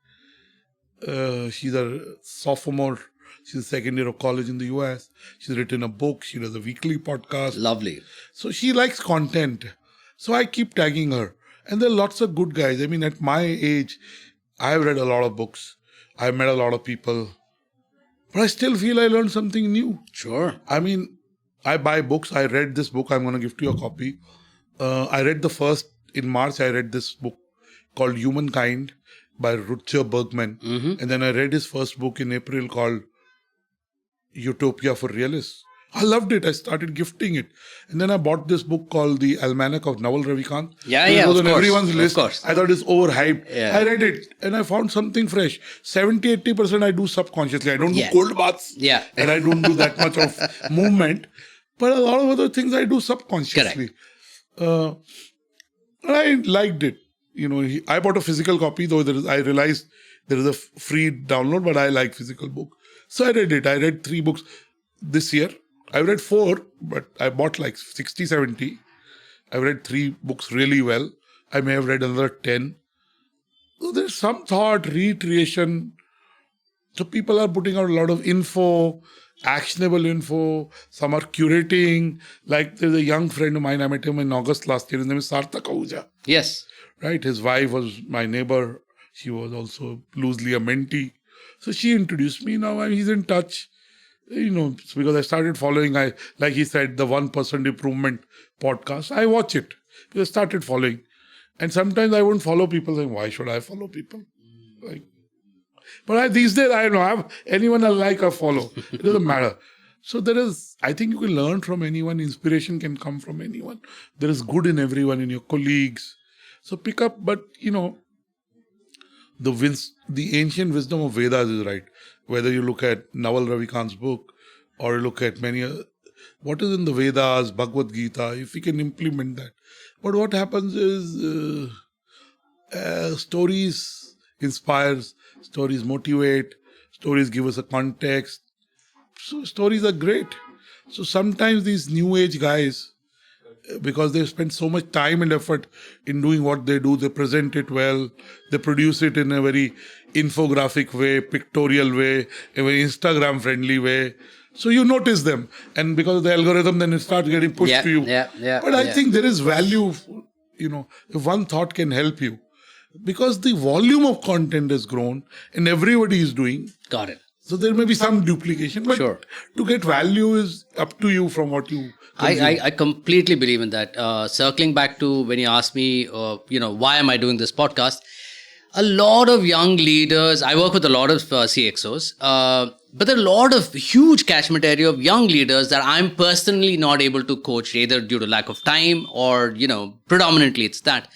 She's a sophomore. She's second year of college in the US. She's written a book. She does a weekly podcast. Lovely. So she likes content. So I keep tagging her. And there are lots of good guys. I mean, at my age, I've read a lot of books. I've met a lot of people. But I still feel I learned something new. Sure. I mean, I buy books. I read this book. I'm going to give to you a copy. I read the first, in March, I read this book called Humankind by Rutger Bergman. And then I read his first book in April called Utopia for Realists. I loved it. I started gifting it. And then I bought this book called The Almanac of Naval Ravikant. It was on everyone's list. Of course. I thought it's overhyped. Yeah. I read it and I found something fresh. 70-80% I do subconsciously. I don't do cold baths. Yeah. And I don't do that much of movement. But a lot of other things I do subconsciously. And I liked it. You know, I bought a physical copy, though I realized there is a free download, but I like physical book. So I read it. I read 3 books this year. I read 4, but I bought like 60, 70. I read 3 books really well. I may have read another 10. So there's some thought, reiteration. So people are putting out a lot of info, actionable info. Some are curating. Like there's a young friend of mine, I met him in August last year. His name is Sarthak Ahuja. Yes. Right? His wife was my neighbor. She was also loosely a mentee. So she introduced me. Now he's in touch. You know, because I started following, like he said, the 1% improvement podcast. I watch it. Because I started following. And sometimes I wouldn't follow people saying, why should I follow people? Like, but these days, I don't know, I have anyone I like or follow. It doesn't matter. So I think you can learn from anyone. Inspiration can come from anyone. There is good in everyone, in your colleagues. So pick up, but you know, the ancient wisdom of Vedas is right. Whether you look at Naval Ravikant's book or look at many what is in the Vedas, Bhagavad Gita, if we can implement that. But what happens is stories inspires, stories motivate, stories give us a context. So stories are great. So sometimes these new age guys, because they spend so much time and effort in doing what they do, they present it well, they produce it in a very infographic way, pictorial way, a very Instagram friendly way. So you notice them, and because of the algorithm, then it starts getting pushed to you. But I think there is value, you know, if one thought can help you, because the volume of content has grown and everybody is doing. Got it. So there may be some duplication, but to get value is up to you from what you consume. I completely believe in that. Circling back to when you asked me, why am I doing this podcast? A lot of young leaders, I work with a lot of CXOs, but there are a lot of huge catchment area of young leaders that I'm personally not able to coach, either due to lack of time or, predominantly it's that.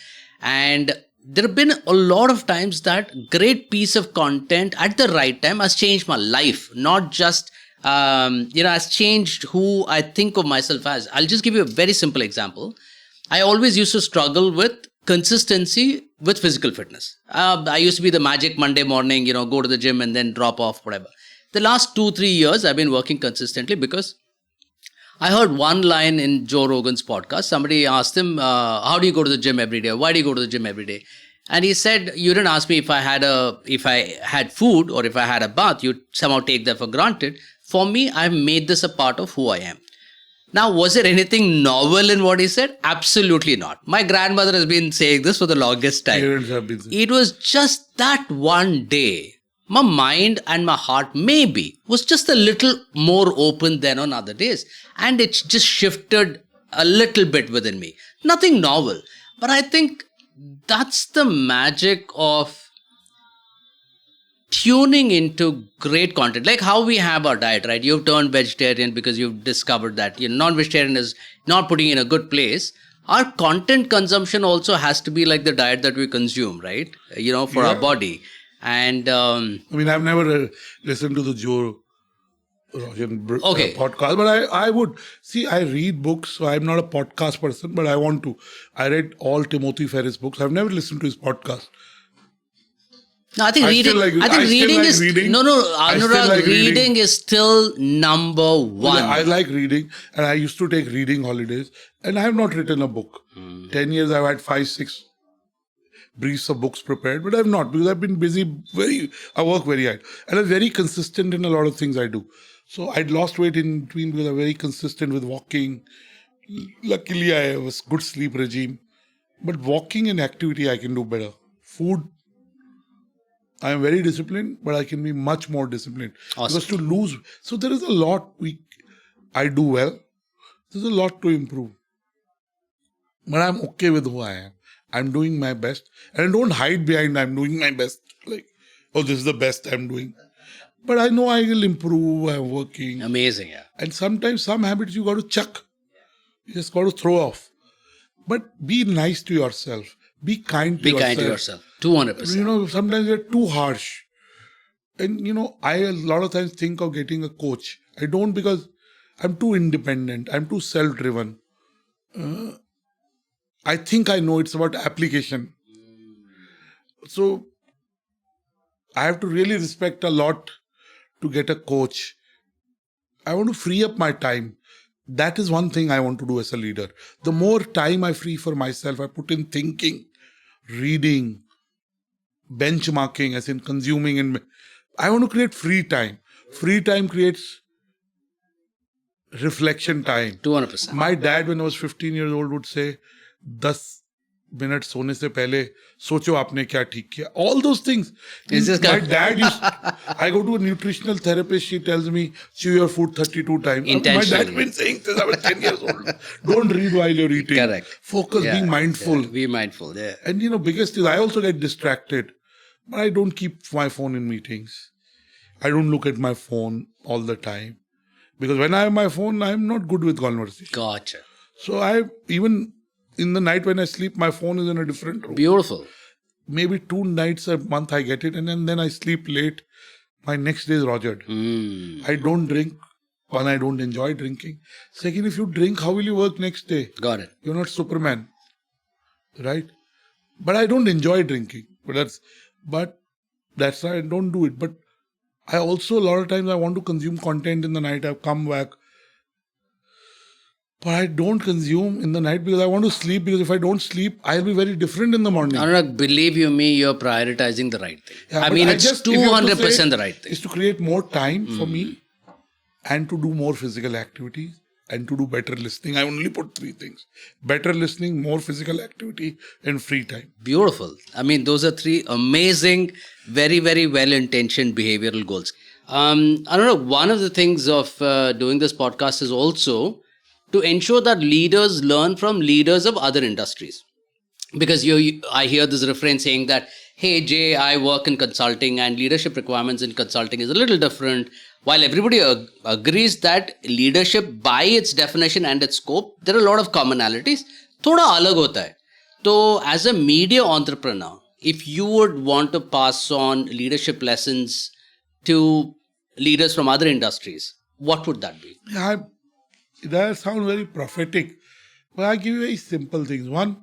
And there have been a lot of times that great piece of content at the right time has changed my life, not just, has changed who I think of myself as. I'll just give you a very simple example. I always used to struggle with consistency with physical fitness. I used to be the magic Monday morning, go to the gym and then drop off, whatever. The last 2-3 years, I've been working consistently because I heard one line in Joe Rogan's podcast. Somebody asked him, "How do you go to the gym every day? Why do you go to the gym every day?" And he said, "You didn't ask me if I had food or if I had a bath. You somehow take that for granted. For me, I've made this a part of who I am." Now, was there anything novel in what he said? Absolutely not. My grandmother has been saying this for the longest time. Parents have been saying. It was just that one day. My mind and my heart maybe was just a little more open than on other days. And it just shifted a little bit within me. Nothing novel. But I think that's the magic of tuning into great content, like how we have our diet, right? You've turned vegetarian because you've discovered that non-vegetarian is not putting you in a good place. Our content consumption also has to be like the diet that we consume, right? For our body. And I mean, I've never listened to the Joe Rogan podcast, but I would see. I read books, so I'm not a podcast person, but I want to. I read all Timothy Ferris books. I've never listened to his podcast. No, I think reading is Anurag, reading is still number one. Yeah, I like reading, and I used to take reading holidays, and I have not written a book. 10 years, I've had 5-6 briefs of books prepared, but I've not, because I've been busy. I work very hard, and I'm very consistent in a lot of things I do. So I'd lost weight in between because I'm very consistent with walking. Luckily, I have a good sleep regime, but walking and activity I can do better. Food, I am very disciplined, but I can be much more disciplined. Awesome. Because to lose, so there is a lot I do well. There's a lot to improve, but I'm okay with who I am. I'm doing my best, and I don't hide behind I'm doing my best. Like, oh, this is the best I'm doing. But I know I will improve. I'm working. Amazing, yeah. And sometimes some habits you got to chuck. You just got to throw off. But be nice to yourself. Be kind to yourself. Be kind to yourself. 200%. Sometimes you're too harsh. And, I a lot of times think of getting a coach. I don't, because I'm too independent. I'm too self-driven. I think I know it's about application. So I have to really respect a lot to get a coach. I want to free up my time. That is one thing I want to do as a leader. The more time I free for myself, I put in thinking, reading, benchmarking, as in consuming. And I want to create free time. Free time creates reflection time. 200%. My dad, when I was 15 years old, would say, 10 minute सोने से पहले सोचो आपने क्या ठीक किया. All those things. My dad I go to a nutritional therapist. She tells me, chew your food 32 times. My dad's been saying this. I was 10 years old. Don't read while you're eating. Correct. Focus, being mindful. Yeah. Be mindful, yeah. And biggest is I also get distracted. But I don't keep my phone in meetings. I don't look at my phone all the time. Because when I have my phone, I'm not good with conversation. Gotcha. So even in the night when I sleep, my phone is in a different room. Beautiful. Maybe 2 nights a month I get it, and then I sleep late. My next day is rogered. I don't drink. One, I don't enjoy drinking. Second, if you drink, how will you work next day? Got it. You're not Superman. Right? But I don't enjoy drinking. But that's why I don't do it. But I also, a lot of times, I want to consume content in the night. I've come back. But I don't consume in the night because I want to sleep. Because if I don't sleep, I'll be very different in the morning. Anurag, believe you me, you're prioritizing the right thing. Yeah, I mean, it's 200% the right thing. Is to create more time for me and to do more physical activities and to do better listening. I only put 3 things. Better listening, more physical activity, and free time. Beautiful. I mean, those are 3 amazing, very, very well-intentioned behavioral goals. Anurag, one of the things of doing this podcast is also to ensure that leaders learn from leaders of other industries. Because I hear this refrain saying that, hey, Jay, I work in consulting and leadership requirements in consulting is a little different. While everybody agrees that leadership by its definition and its scope, there are a lot of commonalities. Thoda alag hota hai. So as a media entrepreneur, if you would want to pass on leadership lessons to leaders from other industries, what would that be? That sounds very prophetic. But I give you very simple things. One,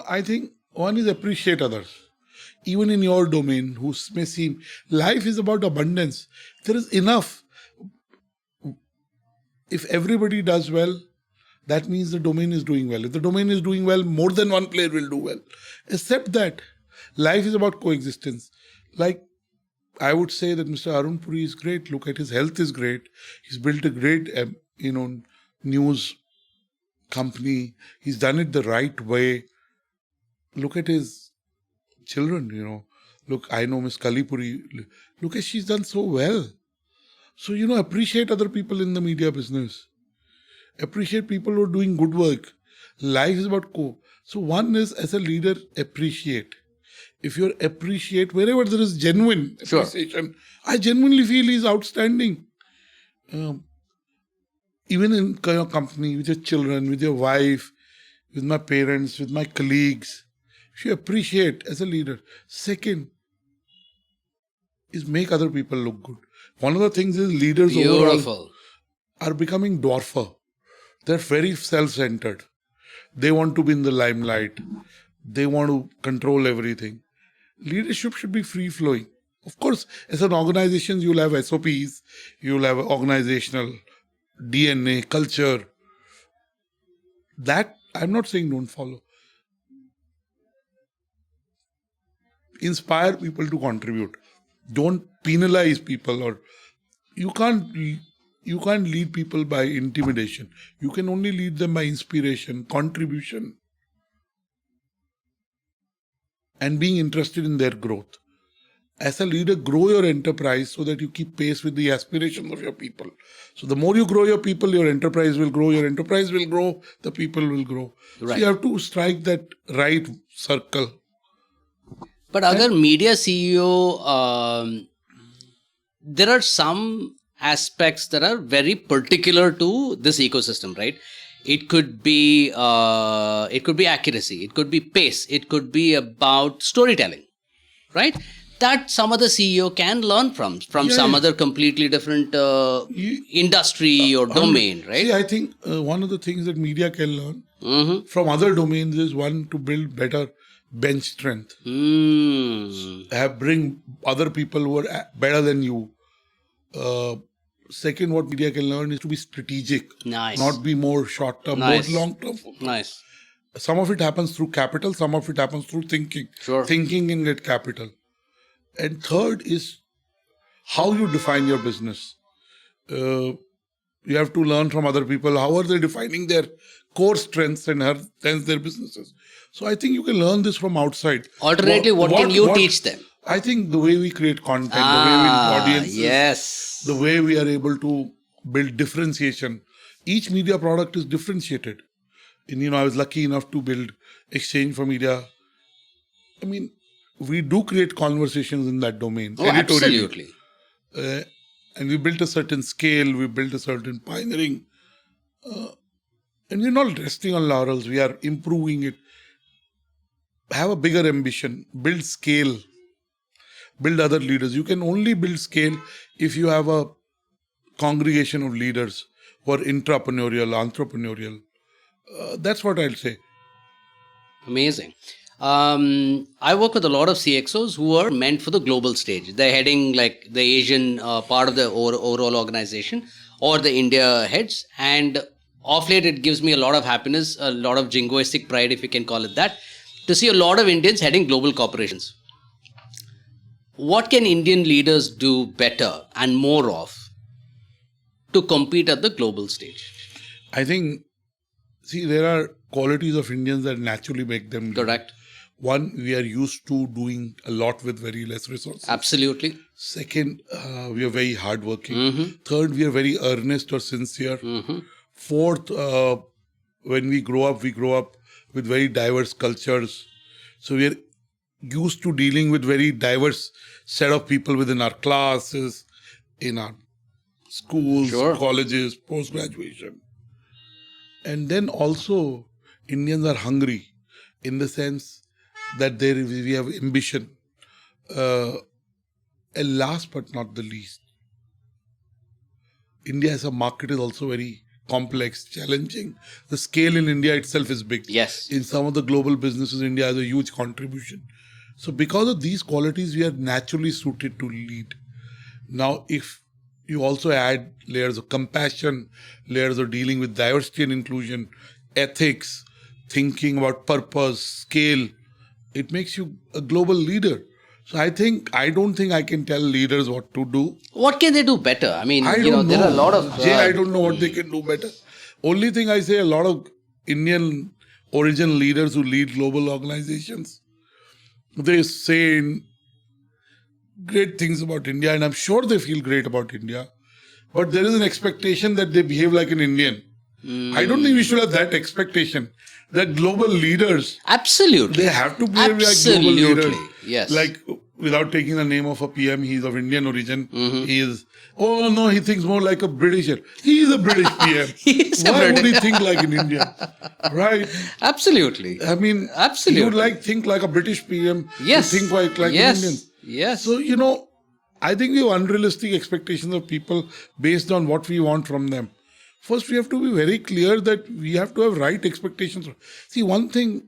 I think one is appreciate others. Even in your domain, who may seem, life is about abundance. There is enough. if everybody does well, that means the domain is doing well. If the domain is doing well, more than one player will do well. Except that life is about coexistence. Like, I would say that Mr. Arun Puri is great. Look at his health is great. He's built a great, news company. He's done it the right way. Look at his children, Look, I know Miss Kalipuri. Look at she's done so well. So, appreciate other people in the media business. Appreciate people who are doing good work. Life is about So one is, as a leader, appreciate. If you appreciate wherever there is genuine appreciation, I genuinely feel he's outstanding. Even in your company, with your children, with your wife, with my parents, with my colleagues, if you appreciate as a leader. Second is make other people look good. One of the things is leaders overall are becoming dwarfer. They're very self-centered. They want to be in the limelight. They want to control everything. Leadership should be free-flowing. Of course, as an organization, you'll have SOPs, you'll have organizational DNA, culture. That, I'm not saying don't follow. Inspire people to contribute. Don't penalize people, or you can't lead people by intimidation. You can only lead them by inspiration, contribution, and being interested in their growth. As a leader, grow your enterprise so that you keep pace with the aspirations of your people. So the more you grow your people, your enterprise will grow. Your enterprise will grow, the people will grow. Right. So you have to strike that right circle. But agar media CEO, there are some aspects that are very particular to this ecosystem, right? It could be accuracy, it could be pace, it could be about storytelling, right? That some other CEO can learn from some other completely different industry or domain, right? See, I think one of the things that media can learn from other domains is, one, to build better bench strength. Bring other people who are better than you. Second, what media can learn is to be strategic. Nice. Not be more short-term, more long-term. Nice. Some of it happens through capital, some of it happens through thinking. Sure. Thinking can get capital. And third is how you define your business. You have to learn from other people. How are they defining their core strengths and hence their businesses? So I think you can learn this from outside. Alternatively, what can you teach them? I think the way we create content, the way we audiences, the way we are able to build differentiation. Each media product is differentiated. And, I was lucky enough to build Exchange for Media. I mean, we do create conversations in that domain. Oh, absolutely. And we built a certain scale, we built a certain pioneering. And we're not resting on laurels, we are improving it. Have a bigger ambition, build scale, build other leaders. You can only build scale if you have a congregation of leaders who are entrepreneurial. That's what I'll say. Amazing. I work with a lot of CXOs who are meant for the global stage. They're heading like the Asian part of the overall organization or the India heads. And off late, it gives me a lot of happiness, a lot of jingoistic pride, if you can call it that, to see a lot of Indians heading global corporations. What can Indian leaders do better and more of to compete at the global stage? I think, there are qualities of Indians that naturally make them. Correct. One, we are used to doing a lot with very less resources. Absolutely. Second, we are very hardworking. Third, we are very earnest or sincere. Fourth, when we grow up with very diverse cultures. So we are used to dealing with very diverse set of people within our classes, in our schools, colleges, post-graduation. And then also, Indians are hungry in the sense that we have ambition. And last but not the least, India as a market is also very complex, challenging. The scale in India itself is big. Yes. In some of the global businesses, India has a huge contribution. So because of these qualities, we are naturally suited to lead. Now, if you also add layers of compassion, layers of dealing with diversity and inclusion, ethics, thinking about purpose, scale. It makes you a global leader. So I don't think I can tell leaders what to do. What can they do better? I mean, I you know, don't there know. are a lot of... Jay, I don't know what they can do better. Only thing I say, a lot of Indian origin leaders who lead global organizations, they say great things about India, and I'm sure they feel great about India. But there is an expectation that they behave like an Indian. I don't think we should have that expectation. That global leaders, Absolutely. they have to behave like global leaders. Yes. Like, without taking the name of a PM, he's of Indian origin. He is, oh no, he thinks more like a Britisher. He is a British PM. Why would he think like an Indian? Right? Absolutely. I mean, Absolutely. you think like a British PM. Yes. You think like yes. an Indian. Yes. So, I think we have unrealistic expectations of people based on what we want from them. First, we have to be very clear that we have to have right expectations. See, one thing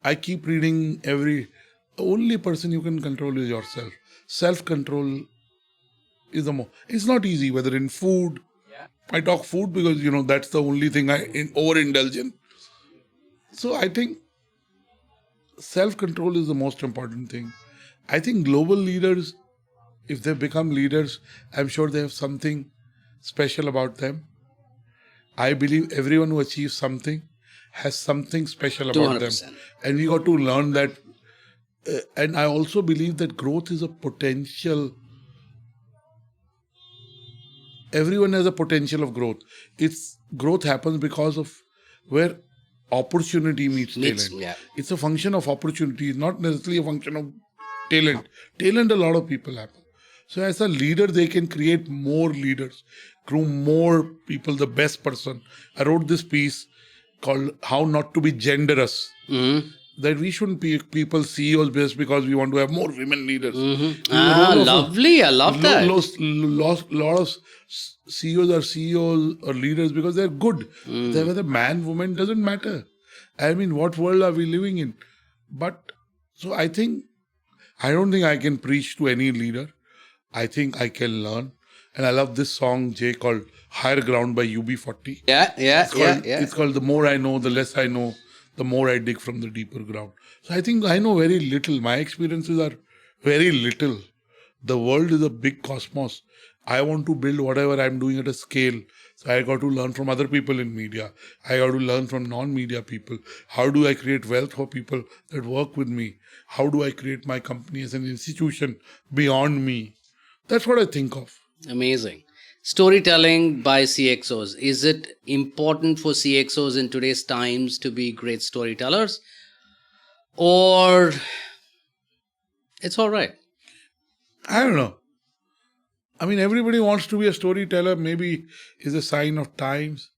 I keep reading the only person you can control is yourself. Self-control is it's not easy, whether in food. I talk food because, that's the only thing I overindulge in. So I think self-control is the most important thing. I think global leaders, if they become leaders, I'm sure they have something special about them. I believe everyone who achieves something has something special about 200%. them. And we got to learn that. And I also believe that growth is a potential. Everyone has a potential of growth. Growth happens because of where opportunity meets talent. Yeah. It's a function of opportunity, not necessarily a function of talent. Talent, a lot of people have. So as a leader, they can create more leaders, groom more people, the best person. I wrote this piece called How Not to Be Genderous. That we shouldn't be people CEOs just because we want to have more women leaders. Lovely. I love that. Lot of CEOs are CEOs or leaders because they're good. Whether man, woman doesn't matter. I mean, what world are we living in? But so I don't think I can preach to any leader. I think I can learn. And I love this song, Jay, called Higher Ground by UB40. It's called The More I Know, The Less I Know, The More I Dig from the Deeper Ground. So I think I know very little. My experiences are very little. The world is a big cosmos. I want to build whatever I'm doing at a scale. So I got to learn from other people in media. I got to learn from non-media people. How do I create wealth for people that work with me? How do I create my company as an institution beyond me? That's what I think of. Amazing. Storytelling by CXOs. Is it important for CXOs in today's times to be great storytellers? Or it's all right? I don't know. I mean, everybody wants to be a storyteller. Maybe is a sign of times.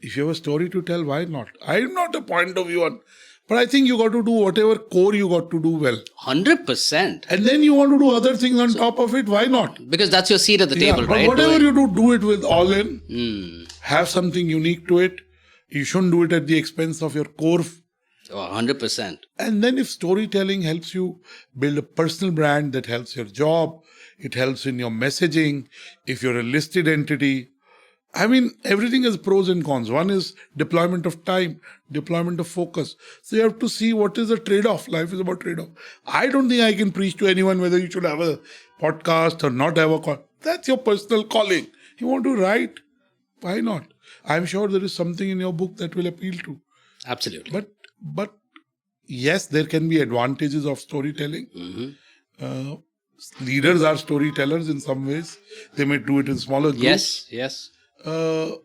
If you have a story to tell, why not? I'm not a point of view on, but I think you got to do whatever core you got to do well. 100%. And then you want to do other things on top of it, why not? Because that's your seat at the table, but right? whatever you do it with all in. Have something unique to it. You shouldn't do it at the expense of your core. 100%. And then if storytelling helps you build a personal brand that helps your job, it helps in your messaging, if you're a listed entity. I mean, everything has pros and cons. One is deployment of time, deployment of focus. So you have to see what is the trade-off. Life is about trade-off. I don't think I can preach to anyone whether you should have a podcast or not have a podcast. That's your personal calling. You want to write? Why not? I'm sure there is something in your book that will appeal to. Absolutely. But yes, there can be advantages of storytelling. Leaders are storytellers in some ways. They may do it in smaller groups. Yes. I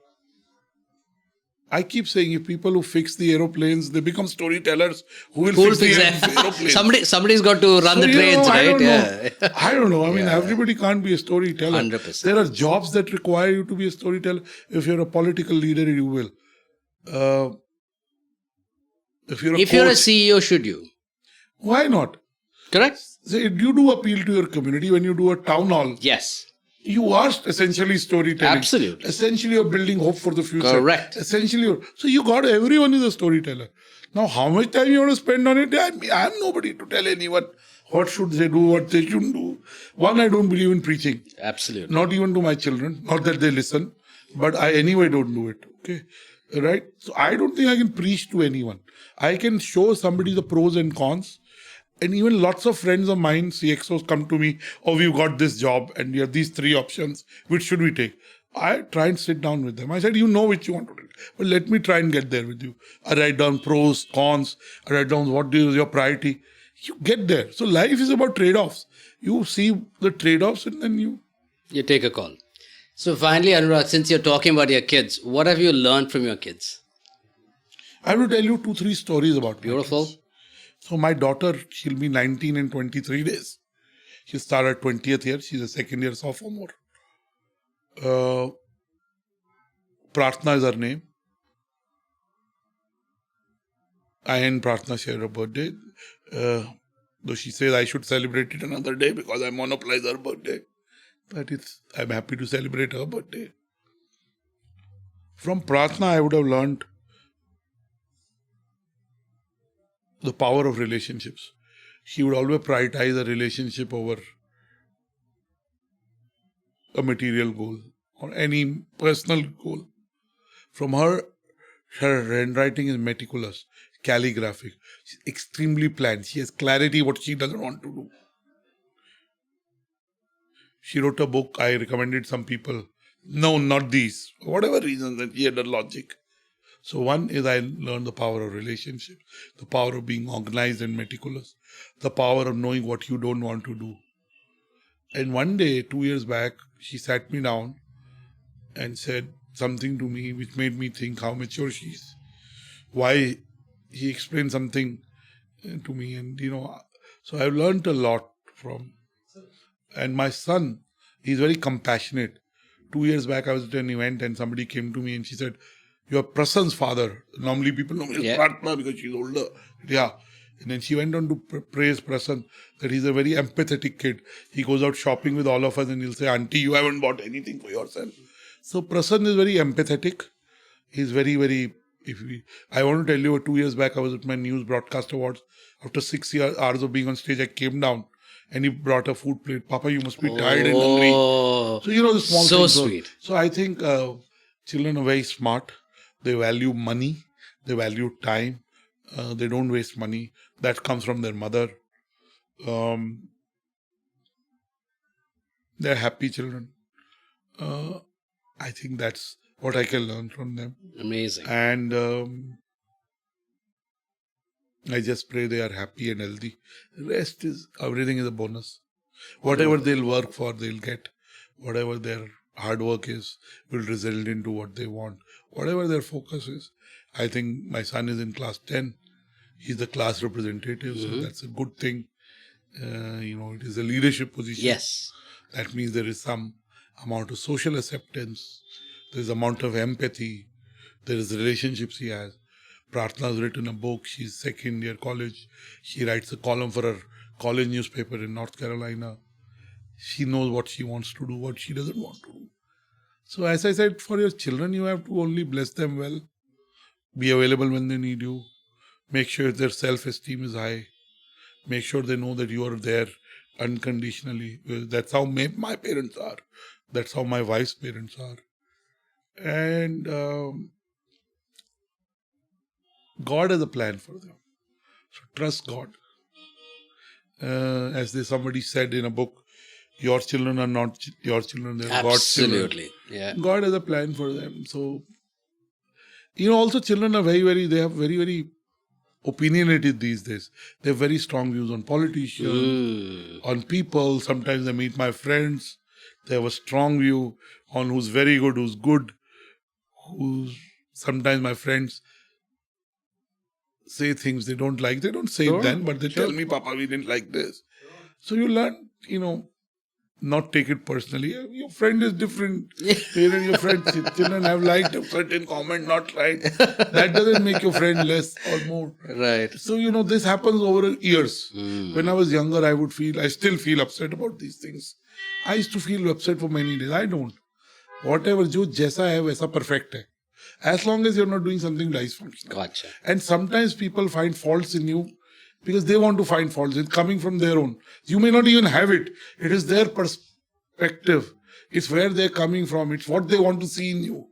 keep saying if people who fix the aeroplanes, they become storytellers who will fix the aeroplanes. Somebody's got to run the trains, right? I don't know. I mean, everybody can't be a storyteller. 100%. There are jobs that require you to be a storyteller. If you're a political leader, you will. If you're a CEO, should you? Why not? Correct? So you do appeal to your community when you do a town hall. Yes. You are essentially storytelling. Absolutely. Essentially, you're building hope for the future. Correct. Essentially, so everyone is a storyteller. Now, how much time you want to spend on it? I'm nobody to tell anyone what should they do, what they shouldn't do. One, I don't believe in preaching. Absolutely. Not even to my children. Not that they listen, but I anyway don't do it. Okay, right? So I don't think I can preach to anyone. I can show somebody the pros and cons. And even lots of friends of mine, CXOs, come to me, oh, we've got this job and you have these 3 options. Which should we take? I try and sit down with them. I said, you know which you want to take. But let me try and get there with you. I write down pros, cons. I write down what is your priority. You get there. So life is about trade-offs. You see the trade-offs and then you take a call. So finally, Anurag, since you're talking about your kids, what have you learned from your kids? I will tell you 2-3 stories about my Beautiful. kids. So my daughter, she'll be 19 in 23 days. She'll start her 20th year. She's a second year sophomore. Pratna is her name. I and Pratna share her birthday. Though she says I should celebrate it another day because I monopolize her birthday. But I'm happy to celebrate her birthday. From Pratna, I would have learned the power of relationships. She would always prioritize a relationship over a material goal or any personal goal. From her handwriting is meticulous, calligraphic. She's extremely planned. She has clarity what she doesn't want to do. She wrote a book. I recommended some people. No, not these. For whatever reasons, and she had a logic. So one is I learned the power of relationships, the power of being organized and meticulous, the power of knowing what you don't want to do. And one day, 2 years back, she sat me down and said something to me which made me think how mature she is. Why he explained something to me, and so I've learned a lot from. And my son, he's very compassionate. 2 years back, I was at an event and somebody came to me and she said, "You're Prasan's father." Normally people know me as Pratna because she's older. Yeah. And then she went on to praise Prasan that he's a very empathetic kid. He goes out shopping with all of us and he'll say, "Auntie, you haven't bought anything for yourself." So Prasan is very empathetic. He's very, very... I want to tell you, 2 years back, I was at my news broadcast awards. After 6 hours of being on stage, I came down and he brought a food plate. "Papa, you must be tired and hungry." So, the small so things. Sweet. So I think children are very smart. They value money. They value time. They don't waste money. That comes from their mother. They're happy children. I think that's what I can learn from them. Amazing. And I just pray they are happy and healthy. The rest is, everything is a bonus. Whatever they'll work for, they'll get. Whatever their hard work is, will result into what they want. Whatever their focus is. I think my son is in class 10. He's the class representative, so that's a good thing. It is a leadership position. Yes. That means there is some amount of social acceptance. There is amount of empathy. There is relationships he has. Pratna has written a book. She's second year college. She writes a column for her college newspaper in North Carolina. She knows what she wants to do, what she doesn't want to do. So as I said, for your children, you have to only bless them well. Be available when they need you. Make sure their self-esteem is high. Make sure they know that you are there unconditionally. That's how my parents are. That's how my wife's parents are. And God has a plan for them. So trust God. As somebody said in a book, your children are not your children, they're God's children. Absolutely. Yeah. God has a plan for them. So, also children are they have very, very opinionated these days. They have very strong views on politicians, on people. Sometimes they meet my friends. They have a strong view on who's very good, who's good. Sometimes my friends say things they don't like. They don't say it then, but they tell me, "Papa, we didn't like this." So you learn, not take it personally. Your friend is different. Your friends, children have liked a certain comment, not right. That doesn't make your friend less or more. Right. So, this happens over years. When I was younger, I still feel upset about these things. I used to feel upset for many days. I don't. Whatever, jo jaisa hai, waisa perfect hai. As long as you're not doing something dysfunctional. Gotcha. And sometimes people find faults in you because they want to find faults. It's coming from their own. You may not even have it. It is their perspective. It's where they're coming from. It's what they want to see in you.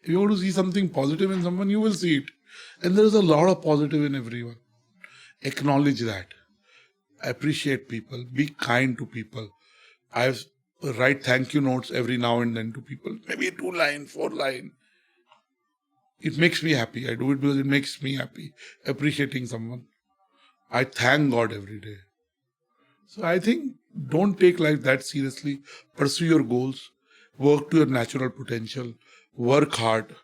If you want to see something positive in someone, you will see it. And there is a lot of positive in everyone. Acknowledge that. Appreciate people. Be kind to people. I write thank you notes every now and then to people. Maybe 2 lines, 4 lines. It makes me happy. I do it because it makes me happy. Appreciating someone. I thank God every day. So I think don't take life that seriously. Pursue your goals. Work to your natural potential. Work hard.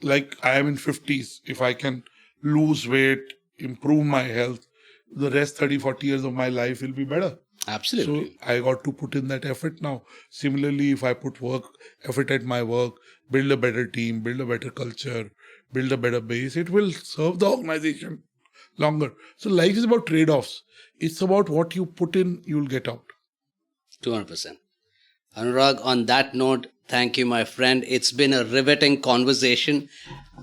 Like I am in 50s. If I can lose weight, improve my health, the rest 30, 40 years of my life will be better. Absolutely. So I got to put in that effort now. Similarly, if I put effort at my work, build a better team, build a better culture, build a better base, it will serve the organization longer. So life is about trade-offs. It's about what you put in, you'll get out. 200%. Anurag, on that note, thank you, my friend. It's been a riveting conversation.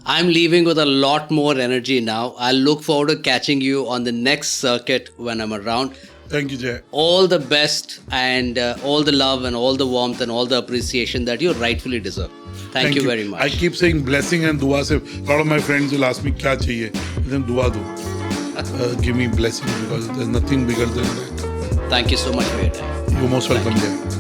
I'm leaving with a lot more energy now. I look forward to catching you on the next circuit when I'm around. Thank you, Jay. All the best and all the love and all the warmth and all the appreciation that you rightfully deserve. Thank you very much. I keep saying blessing and dua. A lot of my friends will ask me, kya chahiye? Then dua do. Give me blessing because there's nothing bigger than that. Thank you so much for your time. You're most welcome, Jay.